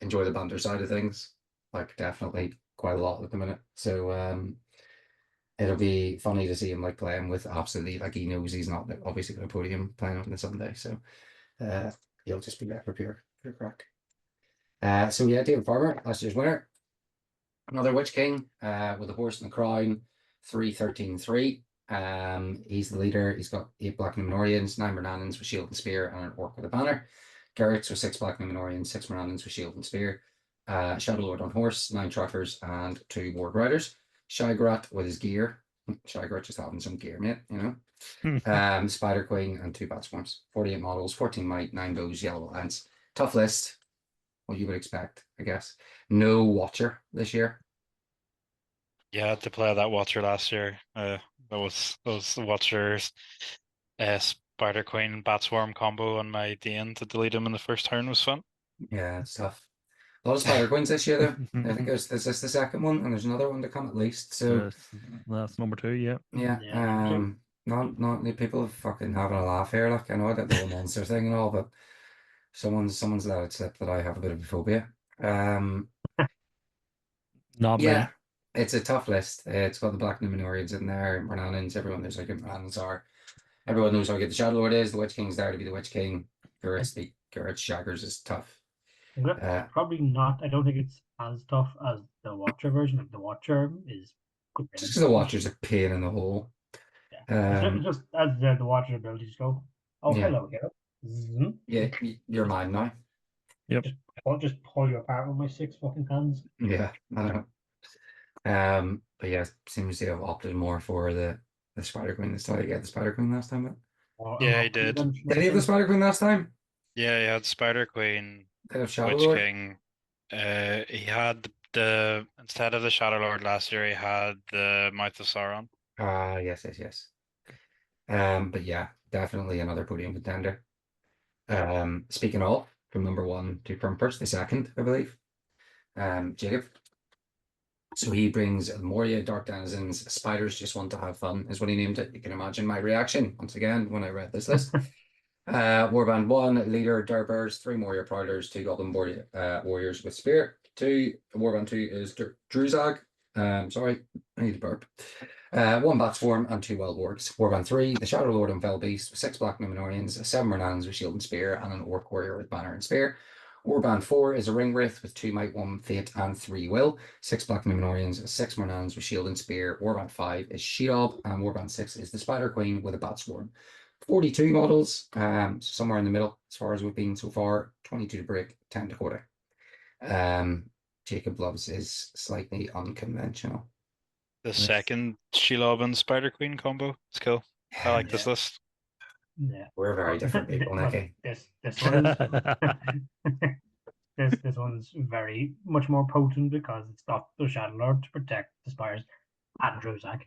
enjoy the banter side of things, like definitely quite a lot at the minute. So it'll be funny to see him like playing with absolutely like he knows he's not obviously going to podium playing on the Sunday, so he'll just be there for pure crack. So yeah, David Farmer, last year's winner. Another Witch King with a horse and a crown, 3-13-3. He's the leader. He's got 8 Black Numenorians, 9 Mernanans with shield and spear, and an orc with a banner. Garrett's with 6 Black Numenorians, 6 Mernanans with shield and spear. Shadow Lord on horse, 9 Truckers, and 2 Ward Riders. Shygrat with his gear. Shygrat just having some gear, mate, you know. Spider Queen and 2 Bat Swarms. 48 models, 14 might, 9 bows, yellow lance. Tough list. What you would expect, I guess. No Watcher this year. Yeah, I had to play that Watcher last year. That was the Watcher's Spider Queen Bat Swarm combo on my DN to delete him in the first turn was fun. Yeah, it's tough. A lot of Spider Queens this year, though. I think there's this the second one, and there's another one to come at least. So that's number 2, yeah. Yeah, not the people are fucking having a laugh here. Like I know I got the whole monster thing and all, but someone's let it slip that I have a bit of a phobia. Not Yeah, me. it's a tough list. It's got the Black Numenorians in there, Mernanans, everyone knows how good Mernanans are. Everyone knows how good the Shadow Lord is. The Witch King's there to be the Witch King. Garrett's Shaggers is tough. Probably not. I don't think it's as tough as the Watcher version. Like the Watcher is good. Just because the Watcher's a pain in the hole. Yeah. It's just as the Watcher ability to go, oh, Yeah. hello, hero. Zzz. Yeah, you're mine now. Just pull you apart with my 6 fucking hands. Yeah, I don't know. But yeah, seems to have opted more for the Spider Queen this time. Yeah, the Spider Queen last time. Or Yeah, he rock did. them Did he have the shrinking. Spider Queen last time? Yeah, he had Spider Queen, Did have Shadow Witch Lord? King. He had the instead of the Shadow Lord last year, he had the Mouth of Sauron. Yes. But yeah, definitely another podium contender. Speaking of, from number 1 to from first to second, I believe. Jacob. So he brings Moria, Dark Denizens, Spiders Just Want to Have Fun, is what he named it. You can imagine my reaction once again when I read this list. Warband 1, Leader, Durbers, 3 Moria Prowlers, 2 Goblin Warriors with Spear. 2, Warband 2 is Druzag. Sorry, I need to burp. 1 Bat Swarm and 2 Wild Wargs. Warband 3, the Shadow Lord and Fell Beast, 6 Black Numenorians, 7 Renans with Shield and Spear, and an Orc Warrior with Banner and Spear. Warband 4 is a Ring Wraith with 2 Might, 1 Fate, and 3 Will. 6 Black Numenorians, 6 Renans with Shield and Spear. Warband 5 is Sheob, and Warband 6 is the Spider Queen with a Bat Swarm. 42 models, somewhere in the middle as far as we've been so far. 22 to break, 10 to quarter. Jacob loves his slightly unconventional. The second Shelob and Spider Queen combo. It's cool. I like this list. Yeah. We're very different people, Nicky. This one is this one's very much more potent because it's got the Shadow Lord to protect the Spires and Drozak.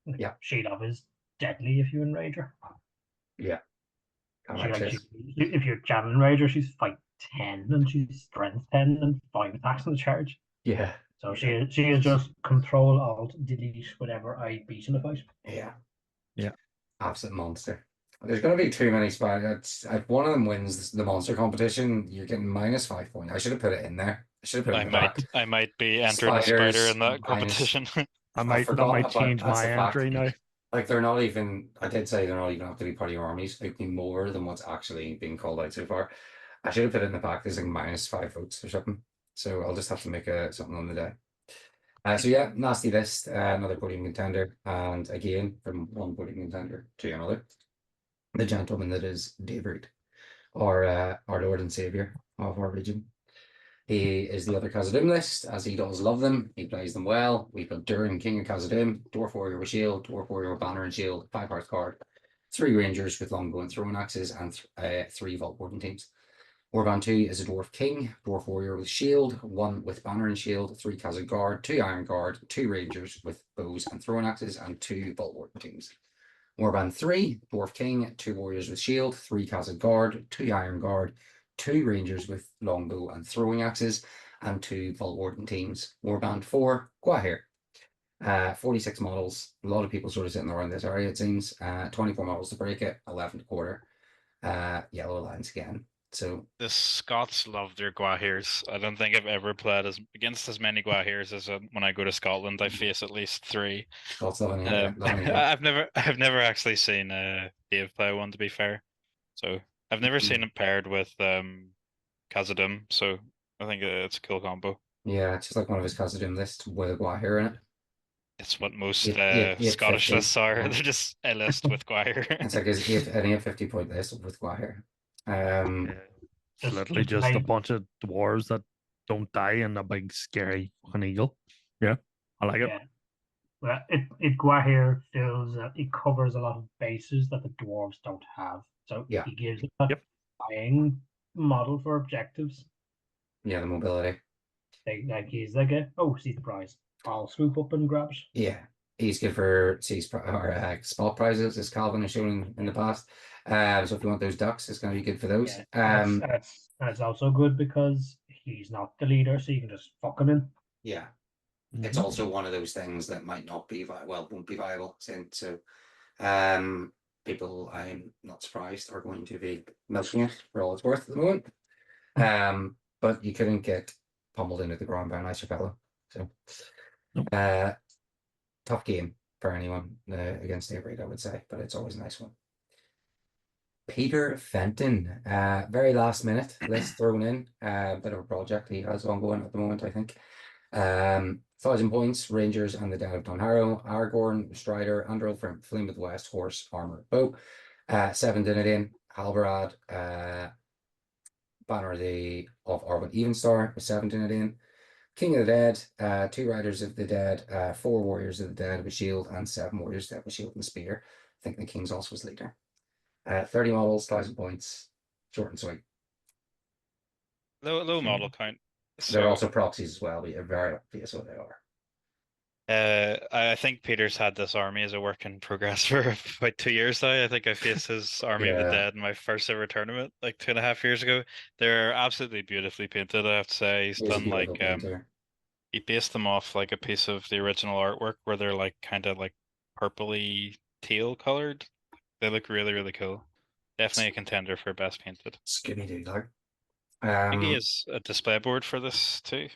Yeah. Shelob is deadly if you enrage her. Yeah. If you're Javelin Rager, she's fight 10 and she's strength 10 and 5 attacks on the charge. Yeah. So she is just control, alt, delete whatever I beat in the fight. Yeah. Yeah. Absolute monster. There's going to be too many spiders. If one of them wins the monster competition, you're getting -5 points. I should have put it in there. I should have put it in the back. I might be entering a spider in that competition. that might change my entry now. Like they're not even. I did say they're not even have to be part of your armies. They'd be more than what's actually being called out so far. I should have put it in the back. There's like -5 votes or something. So I'll just have to make something on the day. So yeah, nasty list. Another podium contender, and again from one podium contender to another. The gentleman that is David, our Lord and Savior of our region. He is the other Khazad-dûm list, as he does love them. He plays them well. We've got Durin, King of Khazad-dûm, Dwarf Warrior with Shield, Dwarf Warrior with Banner and Shield, 5 hearts card, 3 Rangers with Longbow and Throwing Axes, and 3 Vault Warden teams. Warband 2 is a Dwarf King, Dwarf Warrior with Shield, 1 with Banner and Shield, 3 Khazad Guard, 2 Iron Guard, 2 Rangers with Bows and Throwing Axes, and 2 Vault Warden teams. Warband 3, Dwarf King, 2 Warriors with Shield, 3 Khazad Guard, 2 Iron Guard, 2 Rangers with Longbow and Throwing Axes, and 2 Vault Warden teams. Warband 4, Gwahir. 46 models. A lot of people sort of sitting around this area, it seems. 24 models to break it, 11 to quarter. Yellow lines again. So the Scots love their Gwahirs. I don't think I've ever played against as many Gwahirs as when I go to Scotland. I face at least 3. Scots loving it. I've never actually seen Dave play one, to be fair. So I've never seen it paired with Khazad-dûm. So I think it's a cool combo. Yeah, it's just like one of his Khazad-dûm lists with a Gwahir in it. It's what most Scottish lists are. They're just a list with Gwahir. It's like his 50 point list with Gwahir. It's literally just a bunch of dwarves that don't die and a big scary fucking eagle. Yeah, I like it. Yeah. Well, Gwahir feels it covers a lot of bases that the dwarves don't have. So yeah, he gives a buying model for objectives. Yeah, the mobility. He's like see the prize. I'll swoop up and grab it. Yeah, he's good for spot prizes, as Calvin has shown in the past. So if you want those ducks, it's going to be good for those. Yeah, that's also good because he's not the leader, so you can just fuck him in. Yeah. It's also one of those things that might not be won't be viable. So people, I'm not surprised, are going to be milking it for all it's worth at the moment. But you couldn't get pummeled into the ground by a nicer fellow. So tough game for anyone against Avery, I would say, but it's always a nice one. Peter Fenton, very last minute list thrown in. Bit of a project he has ongoing at the moment, I think. 1,000 points, Rangers and the Dead of Dunharrow, Aragorn, Strider, Andril from Flame of the West, Horse, Armor, Bow. 7 Dinadin, Halbarad, Banner of Orville Evenstar with 7 Dinadin. King of the Dead, 2 Riders of the Dead, 4 Warriors of the Dead with Shield, and 7 Warriors of the Dead with Shield and Spear. I think the King's also was leader. 30 models, 1,000 points, short and sweet. Low model count. They're So also proxies as well, but you're very obvious what they are. I think Peter's had this army as a work in progress for about 2 years now. I think I faced his Army of the Yeah. Dead in my first ever tournament, like 2.5 years ago. They're absolutely beautifully painted, I have to say. He's He's a done beautiful like painter. he based them off like a piece of the original artwork where they're like kind of like purpley teal colored. They look really, really cool. Definitely a contender for best painted. Skinny dude, like. I think he has a display board for this too.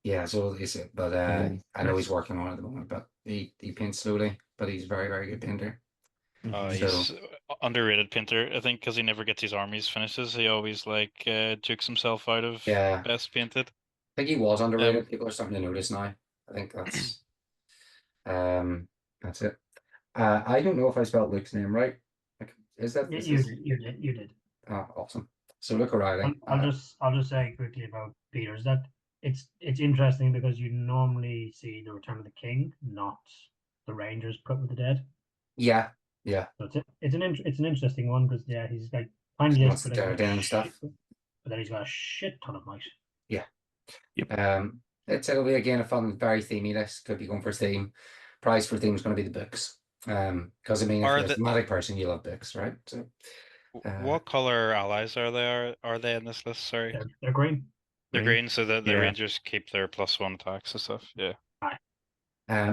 Yeah, so is it, but I know he's working on it at the moment, but he paints slowly, but he's a very, very good painter. He's underrated painter, I think, because he never gets his armies finishes. He always like jukes himself out of Yeah. best painted. I think he was underrated. People are starting to notice now. I think that's it. I don't know if I spelled Luke's name right. Like, is that this You is did. You did. awesome. So Luke O'Reilly. I'll just say quickly about Peter's that it's interesting because you normally see the Return of the King, not the Rangers put with the Dead. Yeah. So it's an interesting one because he's like He tiny wants but to tear down stuff. but then he's got a shit ton of might. Yeah. Yep. It'll be again a fun, very themey list. Could be going for theme. Prize for theme is going to be the books. Because I mean, if Are you're a the- thematic person, you love books, right? So What color allies are they? Are they in this list? Sorry, They're green. they're green, so that the Yeah. Rangers keep their +1 attacks and stuff. Yeah.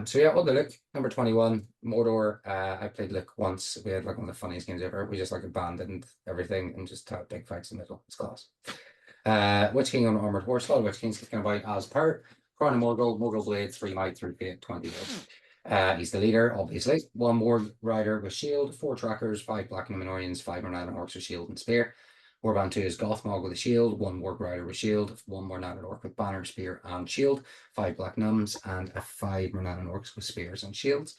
So yeah, well, the Luke number 21, Mordor. I played Luke once. We had like one of the funniest games ever. We just like abandoned everything and just had big fights in the middle. It's class. Witch King on Armored Horse. A lot of Witch Kings kicking about as per. Crown of Morgul Blade, 3 might, 3 fate, 20 years. He's the leader, obviously. 1 more rider with shield, 4 trackers, 5 black Numenorians, 5 Northern Orcs with shield and spear. Warband 2 is Gothmog with a shield, 1 Warg Rider with shield, 1 more Northern Orc with banner, spear, and shield, 5 black Nums, and a 5 Northern Orcs with spears and shields.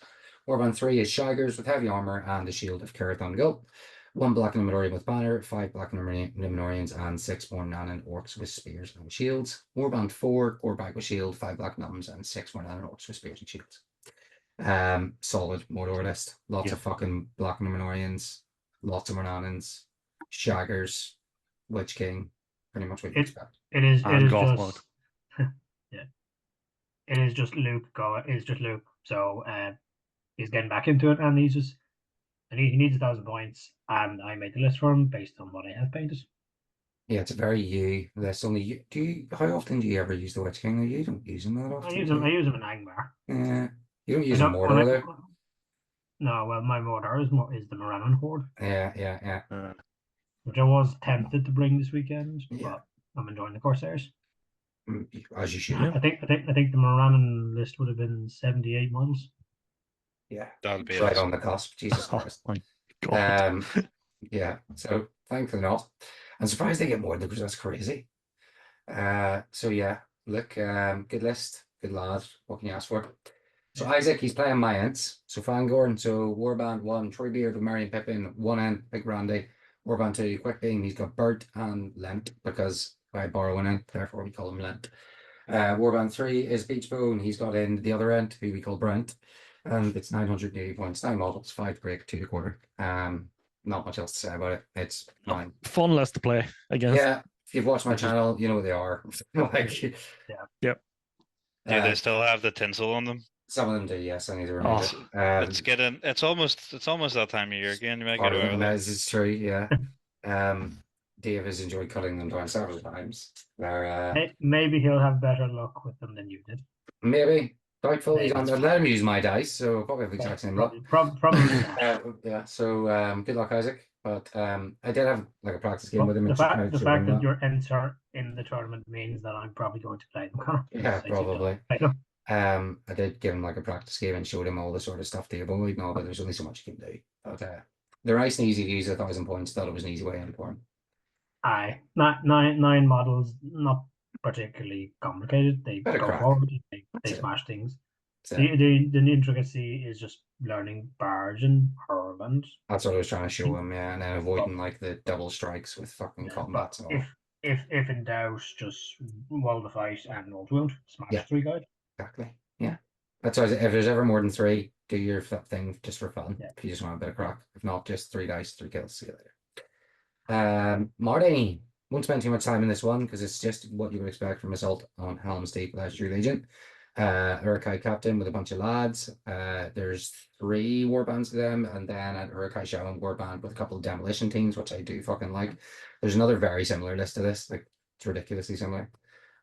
Warband 3 is Shigers with heavy armor and the shield of Cirith Ungol. 1 black Numenorian with banner, 5 black Numenorians, and 6 more Nanan Orcs with spears and shields. Warband 4, Gorbag with shield, 5 black Nums, and 6 more Nanan Orcs with spears and shields. Solid Mordor list. Lots of fucking black Numenorians, lots of Mornanans, Shaggers, Witch King, pretty much what you expect. It is golf just yeah. It is just Luke it's just Luke. So he's getting back into it and he needs 1,000 points and I made the list for him based on what I have painted. Yeah, it's a very you list. Only you how often do you ever use the Witch King? You don't use him that often. I use him in Angmar. Yeah. You don't use him Mordor though. No, well my Mordor is the Morannon Horde. Yeah. Which I was tempted to bring this weekend, Yeah. but I'm enjoying the Corsairs. As you should. I think the Morannon list would have been 78 models. Yeah. That'll be Right awesome. on the cusp. Jesus Oh Christ. my God. Yeah. So thankfully not. I'm surprised they get more because that's crazy. So yeah, look, good list, good lad. What can you ask for? So Isaac, he's playing my ends. So Fangorn, so Warband 1, Troy Beard with Marion Pippin, 1 end, Big Randy. Warband 2, Quick Beam, he's got Bert and Lent because I borrow an end, therefore we call him Lent. Warband 3 is Beach Bone, he's got in the other end, who we call Brent. And it's 980 points, 9 models, 5 break, 2 to quarter. Not much else to say about it. It's fine. Fun list to play against. Yeah, if you've watched my channel, you know what they are. Like, Yep. Do they still have the tinsel on them? some of them do, yes. I need to remove it. It's almost that time of year again. You might Part get of away them with it. is true, yeah. Dave has enjoyed cutting them down several times. They're Maybe he'll have better luck with them than you did. maybe doubtful. He's Maybe. on. I'd let him use my dice, so I'll probably have the exact same luck. Probably not. Yeah. So good luck, Isaac. But I did have like a practice game with him. The fact that that you're enter in the tournament means that I'm probably going to play them. Connor. Yeah, probably. Play them. I did give him like a practice game and showed him all the sort of stuff to avoid and all, but there's only so much you can do. But they're nice and easy to use at 1,000 points. Thought it was an easy way in for 'em. Aye, nine models, not particularly complicated. They Bit of go crack. forward, they That's it. smash things. That's it. The intricacy is just learning barge and hurl and That's what I was trying to show him, yeah, and then avoiding like the double strikes with fucking yeah, combats but and all. if in doubt, just wall the fight and roll wound, smash Yeah. 3 guys. Exactly. Yeah. That's why if there's ever more than 3, do your thing just for fun. Yeah. If you just want a bit of crack. If not, just 3 dice, 3 kills. See you later. Marty. Won't spend too much time in this one because it's just what you would expect from Assault on Helm's Deep Legendary Legion. Urukai captain with a bunch of lads. There's 3 warbands to them, and then an Urukai Shaman warband with a couple of demolition teams, which I do fucking like. There's another very similar list to this, like it's ridiculously similar.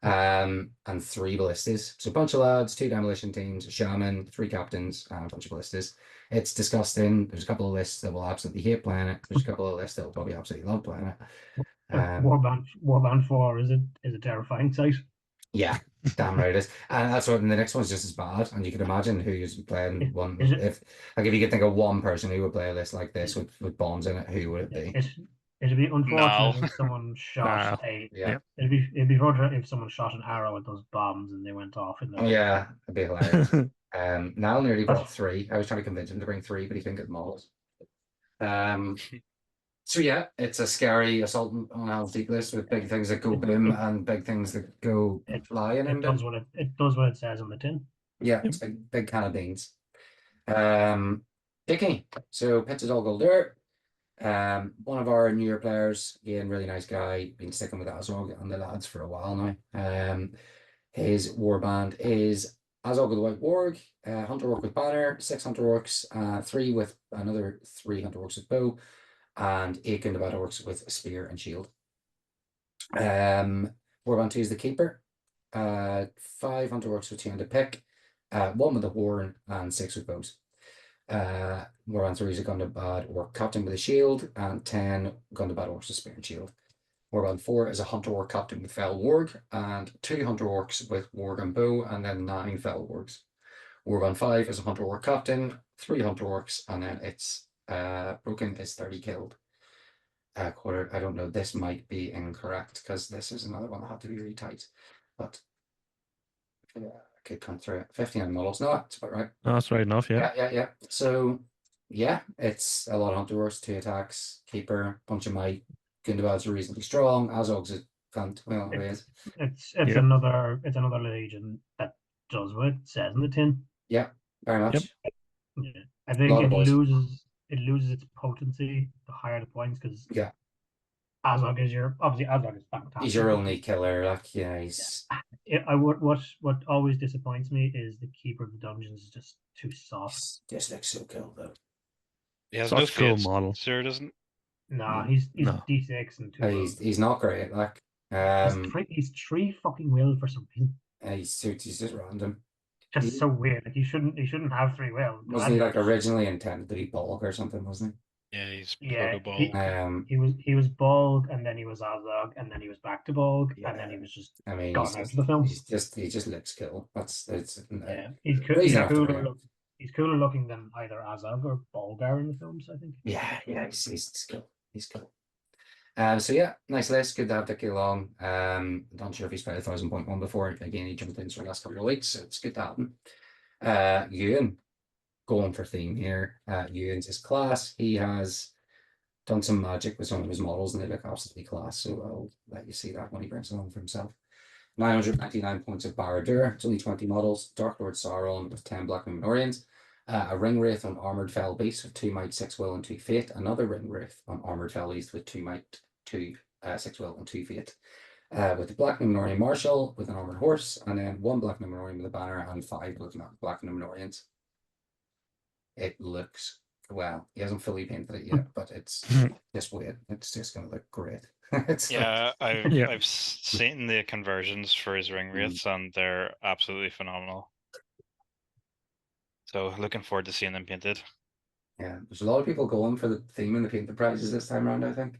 And 3 ballistas. So a bunch of lads, 2 demolition teams, a shaman, 3 captains, and a bunch of ballistas. It's disgusting. There's a couple of lists that will absolutely hate playing it. There's a couple of lists that will probably absolutely love playing it. Warband 4 is a terrifying sight. Yeah, damn right it is. And that's what, and the next one's just as bad. And you can imagine who's playing one. Is it- If you could think of one person who would play a list like this with bombs in it, who would it be? It'd be unfortunate No. if someone shot a. Yeah. It'd be fortunate if someone shot an arrow at those bombs and they went off in the. Oh yeah, it'd be hilarious. Niall nearly brought That's- 3. I was trying to convince him to bring 3, but he couldn't get them all. So yeah, it's a scary assault on Helm's Deep list with big things that go boom and big things that go flying. It does what it says on the tin. Yeah, it's big can of beans. Nicky. So Pitts all gold dirt. One of our newer players, again, really nice guy, been sticking with Azog and the lads for a while now. His warband is Azog with the White Warg, Hunter Orc with Banner, 6 Hunter Orcs, 3 with another 3 Hunter Orcs with Bow, and 8 Gunda Battle Orcs with Spear and Shield. Warband 2 is the Keeper, 5 Hunter Orcs with 200 pick, 1 with a Horn, and 6 with Bows. Warband 3 is a Gundabad Orc Captain with a Shield, and 10 Gundabad Orcs with Spear and Shield. Warband 4 is a Hunter Orc Captain with Fell Warg, and 2 Hunter Orcs with Warg and Bow, and then 9 Fell Wargs. Warband 5 is a Hunter Orc Captain, 3 Hunter Orcs, and then it's broken is 30 killed. Quarter, I don't know, this might be incorrect because this is another one that had to be really tight, but yeah, I could come through it. 59 models, no, that's about right. No, that's right enough. Yeah. Yeah. So yeah, it's a lot of Hunter Orcs, 2 attacks, Keeper, bunch of might. Gundabad's are reasonably strong. Azog's a cunt. Well, it is. It's Yep. another legion that does what it says in the tin. Yeah, very much. Yeah. I think Lot of boys. it loses its potency the higher the points because Yeah. Azog is fantastic. He's your only killer. Like, yeah, he's What always disappoints me is the Keeper of the Dungeons is just too soft. just looks so cool though. He has Such no a cool face, model. sure doesn't. Nah, he's No. D6 and 2. He's not great. Like, He's 3 fucking will for some reason. he's just random. Just so weird. Like he shouldn't have 3 will. Wasn't he like originally intended to be bulk or something? Wasn't Yeah, he's Yeah, proto-ball. he? he was Bolg, and then he was Azog, and then he was back to Bolg, and then he was just I mean, gone he's out just, of the films. he just looks cool. It's Yeah, he's reason enough to bring him. he's cooler looking than either Azog or Bolg are in the films, I think. Yeah, he's cool. He's cool. So yeah, nice list. Good to have Dickie along. Not sure if he's played 1,000.1 before. Again, he jumped in for the last couple of weeks, so it's good to have him. Ewan, going for theme here. Ewan's his class. He has done some magic with some of his models, and they look absolutely class. So I'll let you see that when he brings it on for himself. 999 points of Barad-dûr. It's only 20 models. Dark Lord Sauron with 10 Black Numenoreans. A Ring Wraith on Armored Fell Beast with 2 Might, 6 Will, and 2 Fate. Another Ring Wraith on Armored Fell Beast with 2 Might, 6 Will, and 2 Fate. With the Black Numenorian Marshal with an Armored Horse, and then 1 Black Numenorian with a banner, and 5 Black Numenorians. It looks, well, he hasn't fully painted it yet, but it's just weird. It's just going to look great. Yeah, Yeah. I've seen the conversions for his ring wraiths, and they're absolutely phenomenal. So looking forward to seeing them painted. Yeah, there's a lot of people going for the theme and the painted prizes this time around, I think.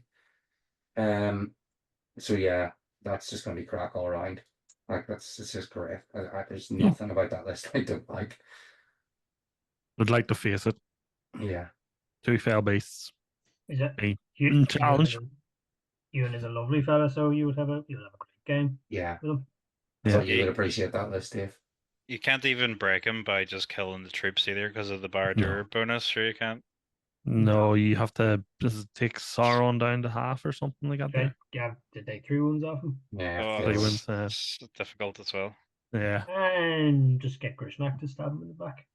So yeah, that's just going to be crack all around. Like it's just great. There's nothing about that list I don't like. Would like to face it. Yeah. 2 fell beasts, Is it Hey, you? challenge. Ewan is a lovely fella, so you'll have a great game Yeah, with him. I Yeah. thought you would appreciate that list, Dave. You can't even break him by just killing the troops either because of the barter bonus. Sure, you can't. No, you have to just take Sauron down to half or something like that. Okay, There, yeah, did they 3 wounds off him? Yeah, Oh, Three feels- wins. it's difficult as well. Yeah. And just get Grishnak to stab him in the back.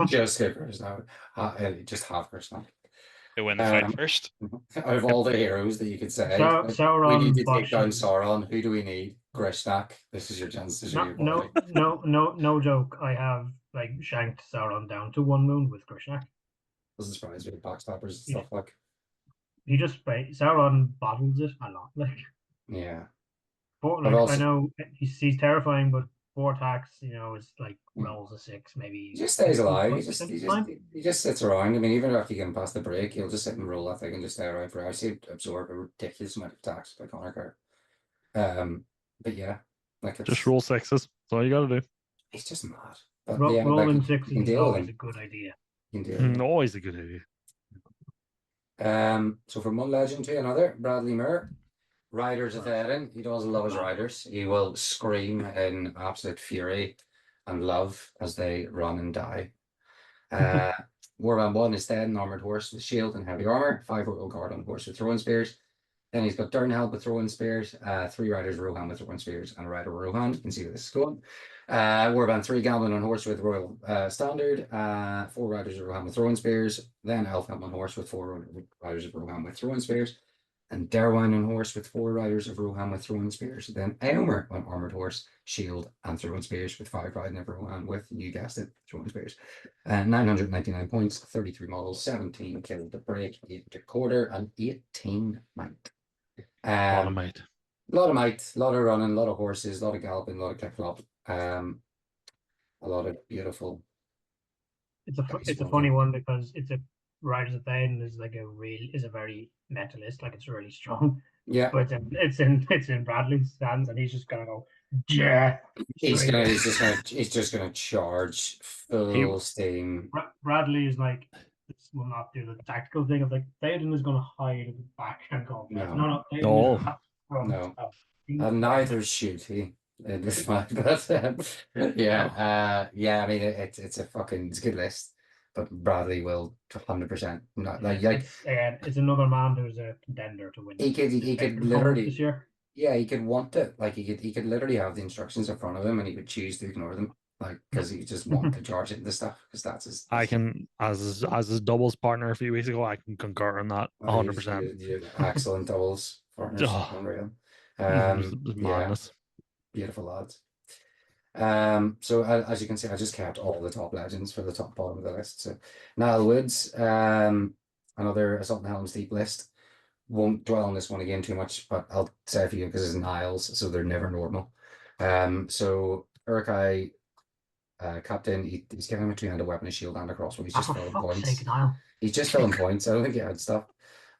just Hippers now. Just half Krishna. They win the fight Um, first. Out of all the heroes that you could say, Sauron we need to take down botches. Sauron. Who do we need? Grishnak. This is your chance to show your No, body. no joke. I have like shanked Sauron down to 1 wound with Grishnak. Doesn't surprise me. Backstabbers and stuff like. He just Sauron bottles it a lot. Like, Yeah. I also- know he's terrifying, but 4 attacks, it's like rolls a 6, maybe. He just stays alive. He 5% he just sits around. I mean, even if he can pass the break, he'll just sit and roll that thing and just stay around for hours. He'd absorb a ridiculous amount of attacks by Connor Kerr. But yeah, like Just roll 6s. That's all you got to do. He's just mad. But Rolling like, 6 you can is deal with always him. a good idea. You can deal with him. Always a good idea. So from one legend to another, Bradley Moore, Riders of Erin. He doesn't love his riders. He will scream in absolute fury and love as they run and die. Warband 1 is dead, an armored horse with shield and heavy armor, 5 Royal Guard on horse with throwing spears. Then he's got Durnhell with throwing spears, 3 riders Rohan with throwing spears, and a rider Rohan. You can see where this is going. Warband 3 Gamelin on horse with Royal Standard, 4 riders Rohan with throwing spears. Then Elfhelm on horse with 4 riders of Rohan with throwing spears. And Derwine on horse with 4 riders of Rohan with throwing spears. Then Eomer on armored horse, shield, and throwing spears with 5 riding of Rohan with, you guessed it, throwing spears. 999 points, 33 models, 17 killed to break, 8 to quarter, and 18 might. A lot of might. A lot of might, a lot of running, a lot of horses, a lot of galloping, a lot of click flop. A lot of beautiful. It's a funny one because it's a Riders of Thaden is like is a very mentalist, like it's really strong. Yeah, But it's in Bradley's hands, and he's just gonna go, yeah. he's just gonna charge full steam. Bradley is like, this will not do the tactical thing of like Thaden is gonna hide at the back and go, no, No. No. And neither should he in this fight. But yeah, I mean it's a good list. But Bradley will 100% not like it's another man who's a contender to win. he could this literally year. Yeah, he could want it. Like he could literally have the instructions in front of him and he would choose to ignore them. Like because he just want to charge into stuff because that's his. I can, as his doubles partner a few weeks ago, I can concur on that 100%. Excellent doubles partners, unreal. Madness. Beautiful lads. So as you can see, I just kept all the top legends for the top bottom of the list. So Niall Woods, another Assault and Helm's Deep list. Won't dwell on this one again too much, but I'll say for you because it's Niles, so they're never normal. So Uruk-hai, captain, he's giving him a 2-handed weapon, a shield, and a crossbow. He's just filling points. He's just filling points. I don't think he had stuff.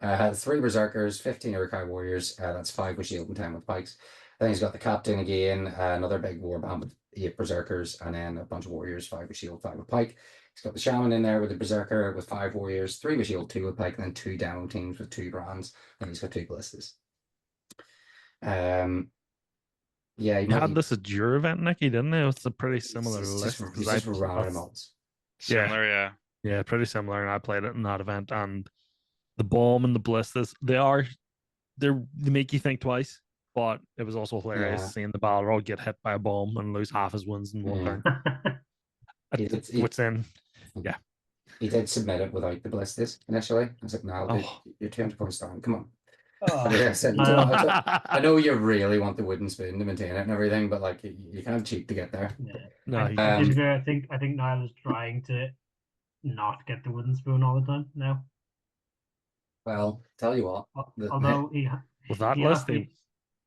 3 berserkers, 15 Uruk-hai warriors. That's 5 with shield and 10 with pikes. Then he's got the captain again, another big warband with 8 berserkers, and then a bunch of warriors, 5 with shield, 5 with pike. He's got the shaman in there with the berserker with 5 warriors, 3 with shield, 2 with pike, and then 2 demo teams with 2 brands. And he's got 2 ballistas. Yeah, he had this at your event, Nicky, didn't he? It's a pretty similar list. Just for random mods. Similar, yeah. Yeah, pretty similar. And I played it in that event, and the bomb and the ballistas, they make you think twice. But it was also hilarious seeing the Balrog get hit by a bomb and lose half his wins in one turn. He did submit it without the ballistas initially. I was like, no, you're 200 points down. Come on. I know you really want the wooden spoon to maintain it and everything, but like you can't cheat to get there. Yeah. No, I think Niall is trying to not get the wooden spoon all the time now. Well, tell you what. Although he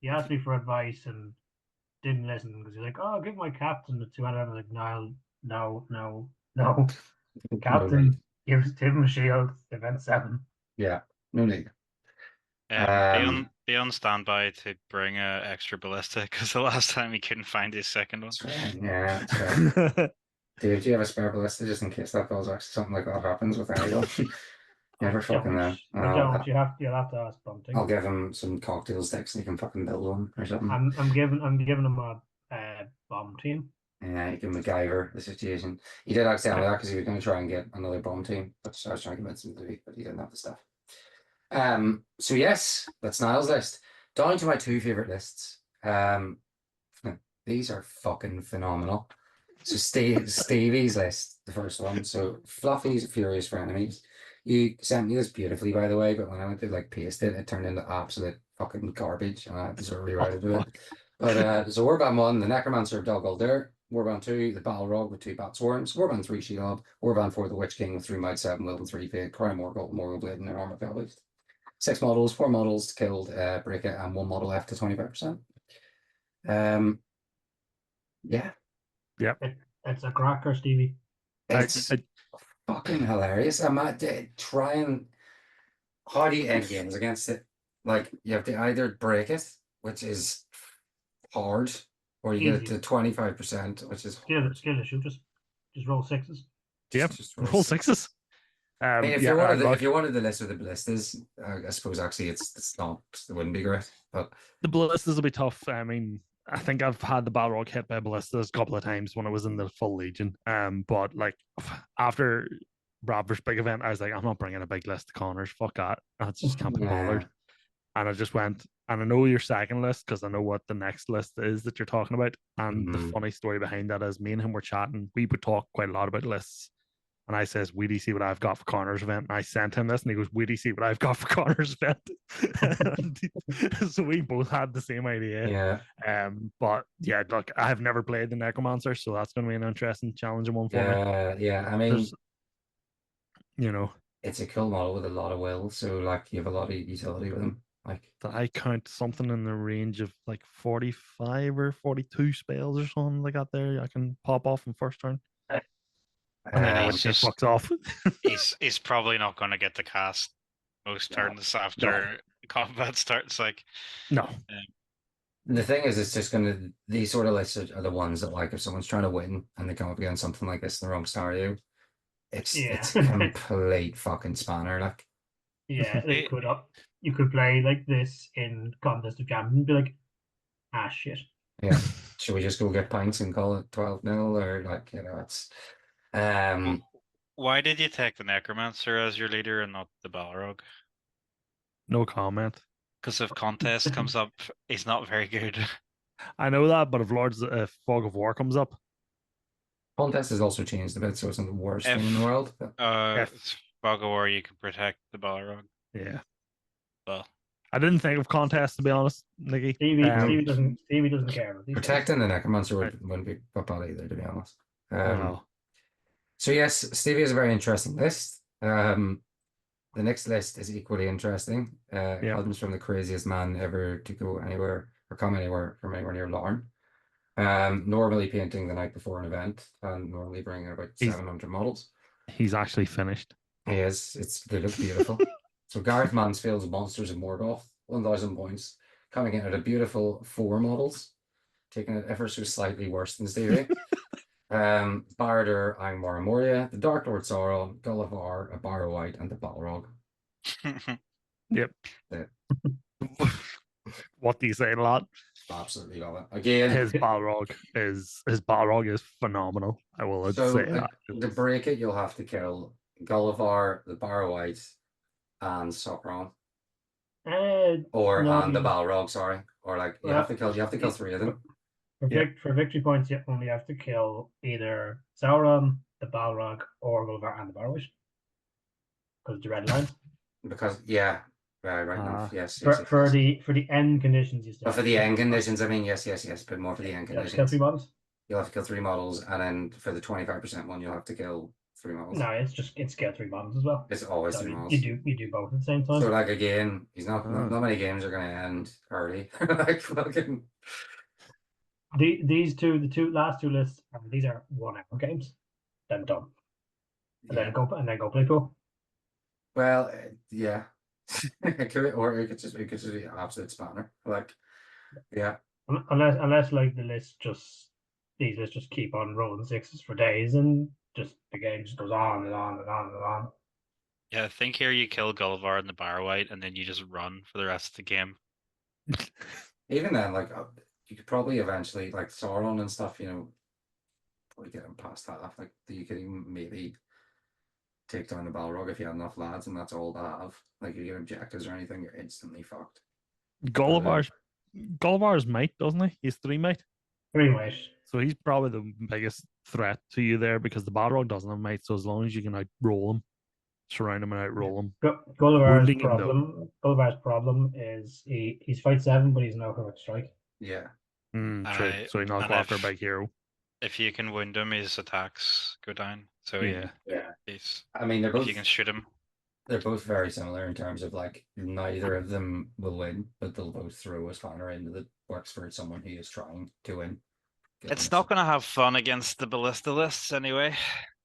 asked me for advice and didn't listen because he's like, "Oh, I'll give my captain the 200." I was like, "Niall, no. Captain gives him a shield, event 7." Yeah, no need. Be on standby to bring a extra ballista because the last time he couldn't find his second one. Yeah, that's right. Dude, do you have a spare ballista just in case that goes actually something like that happens with anyone? Never fucking know. I don't. You'll have to ask Bunting. I'll give him some cocktail sticks and he can fucking build one or something. I'm giving him a bomb team. Yeah, you can MacGyver the situation. He did actually tell me that because he was going to try and get another bomb team, which I was trying to convince him to do, but he didn't have the stuff. So yes, that's Niall's list. Down to my two favorite lists. These are fucking phenomenal. So Stevie's list, the first one. So Fluffy's Furious for Enemies. You sent me this beautifully, by the way, but when I went to like paste it, it turned into absolute fucking garbage, and I had to sort of rewrite it a bit. But so Warband 1, the Necromancer of Dog Alder. Warband 2, the Balrog with 2 Bat Swarms. Warband 3, Shelob. Warband 4, the Witch King with 3 Might 7, Will and 3 Fate. Crown Morgul, Morgul Blade, and an Armor Felbeast. 6 models, 4 models killed, break it, and 1 model left to 25%. Yeah. It's a cracker, Stevie. It's fucking hilarious. I'm at trying. How do you end games against it? Like, you have to either break it, which is hard, or you get it to 25%, which is hard. Skill issue. Just roll 6s. Yep. Just Roll 6s. I mean, if you wanted the list with the ballistas, I suppose actually it's not. It wouldn't be great, but the ballistas will be tough. I mean, I think I've had the Balrog hit by ballistas a couple of times when I was in the full Legion. But like after Bradford's big event, I was like, I'm not bringing a big list of Connors. Fuck that. I just can't be bothered. And I just went, and I know your second list because I know what the next list is that you're talking about. And the funny story behind that is me and him were chatting. We would talk quite a lot about lists. And I says, "We do you see what I've got for Connor's event?" And I sent him this, and he goes, "We do you see what I've got for Connor's event?" So we both had the same idea. Yeah. But yeah, look, I have never played the Necromancer, so that's going to be an interesting challenging one for me. Yeah. I mean, it's a cool model with a lot of will, so like you have a lot of utility with him. Like, did I count something in the range of like 45 or 42 spells or something like that? There, I can pop off in first turn. And then it just fucks off. he's probably not going to get the cast most turns after combat starts. Like, no. The thing is, it's just gonna. These sort of lists are the ones that, like, if someone's trying to win and they come up against something like this in the wrong scenario, it's a complete fucking spanner. Like, yeah, you could play like this in Contest of Champions and be like, ah, shit. Yeah, should we just go get pints and call it 12-0 or like it's. Why did you take the Necromancer as your leader and not the Balrog? No comment. Because if contest comes up, he's not very good. I know that, but if Fog of War comes up, contest has also changed a bit, so it's not the worst thing in the world. Fog of War, you can protect the Balrog. Yeah. Well, I didn't think of contest, to be honest, Nicky. Stevie doesn't care. Protecting the Necromancer wouldn't be bad either, to be honest. No. So yes, Stevie is a very interesting list. The next list is equally interesting. Comes from the craziest man ever to go anywhere or come anywhere from anywhere near Larne. Normally painting the night before an event and normally bringing about 700 models. He's actually finished. He is. They look beautiful. So Gareth Mansfield's Monsters of Morgoth, 1,000 points, coming in at a beautiful 4 models, taking it ever so slightly worse than Stevie. Barder, Angmar and Moria, the Dark Lord Sauron, Gullivar, a Barrow White, and the Balrog. Yep. What do you say, lad? Absolutely love it. Again, his Balrog is phenomenal. I will say that. To break it, you'll have to kill Gullivar, the Barrow White, and Sauron. And the Balrog, sorry. Or like you have to kill 3 of them. For victory points, you only have to kill either Sauron, the Balrog, or Gullivar and the Barrow White. Because the red line. Because right enough. Yes. For the end conditions, you still. For the end conditions, I mean, yes, but more for the end conditions. Kill 3 models. You'll have to kill 3 models, and then for the 25% one, you'll have to kill 3 models. No, it's kill 3 models as well. It's always 3 models. You do both at the same time. So like again, he's not many games are going to end early. Like fucking. The last two lists, these are 1 hour games. Then done. And then go play pool. Well, yeah. It could just be an absolute spanner. Like, yeah. Unless like these lists just keep on rolling 6s for days and just the game just goes on and on and on and on. Yeah, I think here you kill Gulliver and the Barrowite, and then you just run for the rest of the game. Even then, like you could probably eventually like Sauron and stuff, probably get him past half. Like you could even maybe take down the Balrog if you had enough lads, and that's all to have. Like if you get objectives or anything, you're instantly fucked. Gulliver's might, doesn't he? He's 3 might. 3 might. So he's probably the biggest threat to you there because the Balrog doesn't have might. So as long as you can outroll him, surround him and outroll him. Gulliver's Wounding him, though. problem is he's fight 7, but he's no heroic strike. Yeah. True. So he not go after a big hero. If you can wound him, his attacks go down. So Yeah. he's. I mean, If you can shoot him. they're both very similar in terms of like neither of them will win, but they'll both throw a spanner into the works for someone who is trying to win. It's not going to have fun against the ballista lists anyway.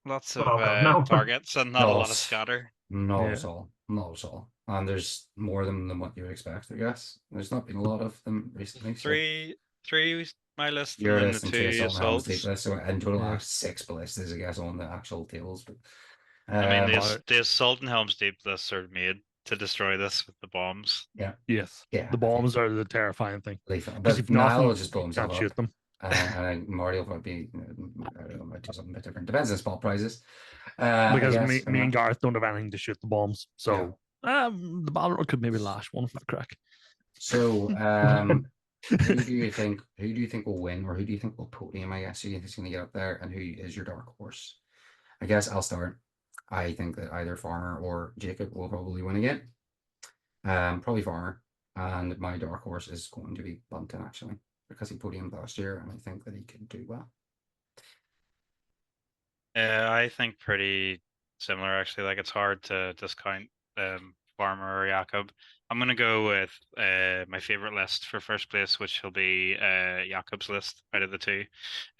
Lots of no. targets and not a lot of scatter. Not at all. Not at all. And there's more of them than what you would expect, I guess. There's not been a lot of them recently. Three my list, your and then list the and 2 two assaults. list. So in total, I have 6 ballistas, I guess, on the actual tables. But I mean, the assault and Helm's Deep lists are made to destroy this with the bombs. Yeah. Yes. Yeah. The bombs are the terrifying thing. But if Niall will just blow you himself can't up. shoot them. And Marty will probably be, I don't know, might do something a bit different. Depends on spot prices. Because me and Gareth don't have anything to shoot the bombs. So the Balrog could maybe lash one for the crack. So who do you think will win, or who do you think will podium? I guess who do you think is going to get up there, and who is your dark horse? I guess I'll start. I think that either Farmer or Jacob will probably win again. Probably Farmer, and my dark horse is going to be Bunton actually, because he podiumed last year, and I think that he can do well. I think pretty similar actually. Like it's hard to discount Farmer or Jakob. I'm gonna go with my favorite list for first place, which will be Jakob's list out of the 2.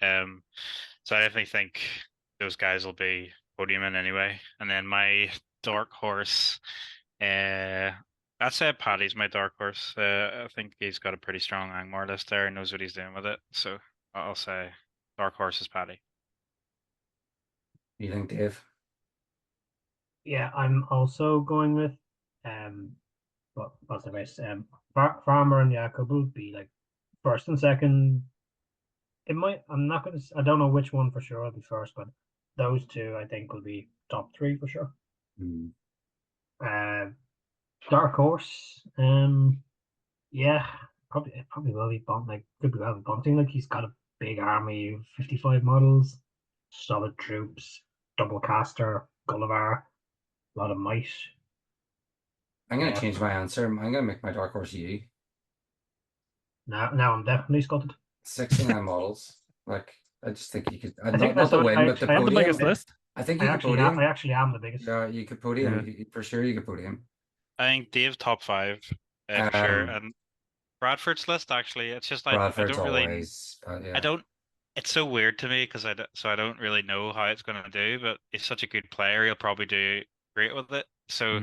So I definitely think those guys will be podiuming anyway. And then my dark horse, I'd say Paddy's my dark horse. I think he's got a pretty strong Angmar list there and knows what he's doing with it. So I'll say dark horse is Paddy. You think, Dave? Yeah, I'm also going with what's the best? Farmer and Jakob will be like first and second. It might. I don't know which one for sure will be first, but those 2 I think will be top 3 for sure. Dark horse. Yeah, probably will be could be well be Bunting. Like he's got a big army of 55 models, solid troops, double caster, Gulliver, a lot of might. I'm going to change my answer. I'm going to make my dark horse you. Now I'm definitely scuttled. 69 models. Like I just think you could. I think not the win, but the I have the podium. biggest list. I think you I could actually, podium. I actually am the biggest. Yeah, you could podium. For sure, you could podium. I think Dave top 5 for sure. And Bradford's list actually, it's just like Bradford's I don't really. always. I don't. It's so weird to me because I don't really know how it's going to do. But he's such a good player, he'll probably do great with it. So.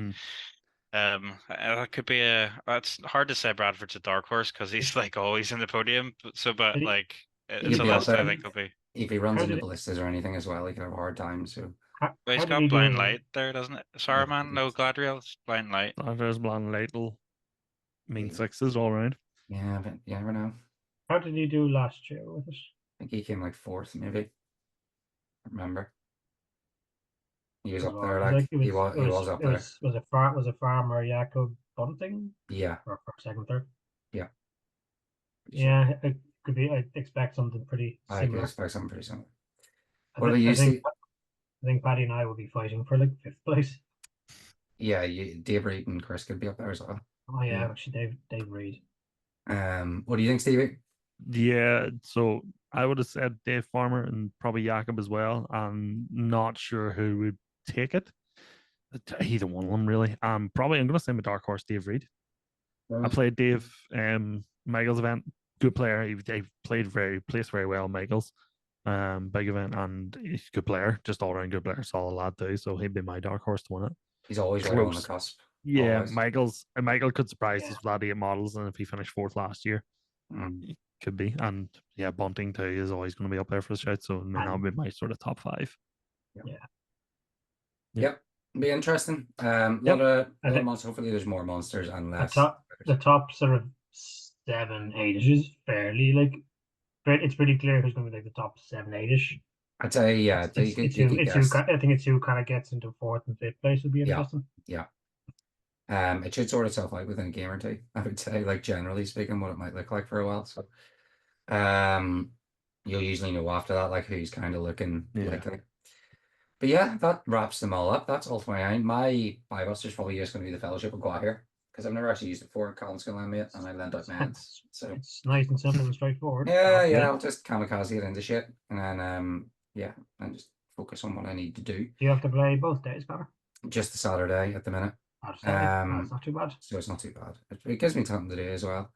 That could be it's hard to say Bradford's a dark horse because he's like always in the podium. But like it's a list I think will be. If he runs into ballistas or anything as well, he could have a hard time. So he's got blind light there, doesn't it? Sorry, man. No Gladriel's blind light. Gladriel's blind light will mean 6s all around. Yeah, but you never know. How did he do last year with us? I think he came like 4th, maybe. I remember. He was up there, like he was up there. Was it Farmer Jakob Bunting? Yeah. Or second, third? Yeah. Yeah, it could be. I expect something pretty similar. I could expect something pretty similar. I think Paddy and I will be fighting for like 5th place. Yeah, Dave Reed and Chris could be up there as well. Oh yeah, actually Dave Reed. What do you think, Stevie? Yeah, so I would have said Dave Farmer and probably Jakob as well. I'm not sure who would take it. Either one of them, really. I'm going to say my dark horse, Dave Reed. I played Dave Michael's event. Good player. He placed very well in Michael's big event, and he's a good player. Just all around good player, solid lad too. So he'd be my dark horse to win it. He's always right on the cusp. Yeah, always. Michael could surprise us with that 8 models, and if he finished 4th last year, he could be. And yeah, Bunting too is always going to be up there for the shout. So that would be my sort of top 5. Yeah. Yep. Be interesting. Yep. Lot of I think monsters. Hopefully, there's more monsters and the less. top spiders. the top sort of 7-8 is fairly like it's pretty clear who's going to be like the top 7-8ish. I'd say yeah. I'd say you could guess. I think it's who kind of gets into 4th and 5th place would be Yeah. interesting. Yeah. It should sort itself out within a game or two. I would say, like generally speaking, what it might look like for a while. So, you'll usually know after that, like who's kind of looking likely. But yeah, that wraps them all up. That's all for my own. My buy buster's probably just going to be the Fellowship of Here because I've never actually used it before. Colin's going to lend me it, and I lend out mans. So It's nice and simple and straightforward. yeah, I'll just kamikaze it into shit, and then yeah, and just focus on what I need to do. Do you have to play both days, Connor? Just the Saturday at the minute. That's not too bad. So it's not too bad. It gives me something to do as well.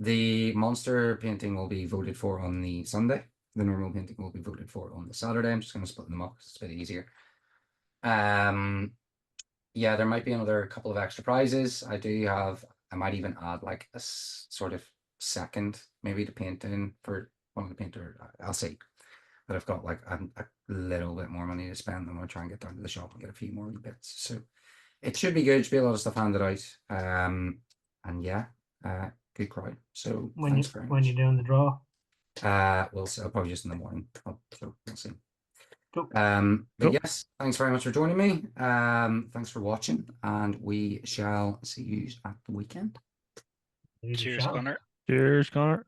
The monster painting will be voted for on the Sunday. The normal painting will be voted for on the Saturday. I'm just going to split them up because it's a bit easier. Yeah, there might be another couple of extra prizes. I might even add like a sort of second, maybe to paint in for one of the painter. I'll see. But I've got like a little bit more money to spend. I'm going to try and get down to the shop and get a few more bits. So it should be good. Should be a lot of stuff handed out. And yeah, good crowd. So When thanks very much. when you're doing the draw, We'll see. Probably just in the morning. So we'll see. Cool. But Cool. yes, thanks very much for joining me. Thanks for watching, and we shall see you at the weekend. you Cheers, shall. Connor. Cheers, Connor.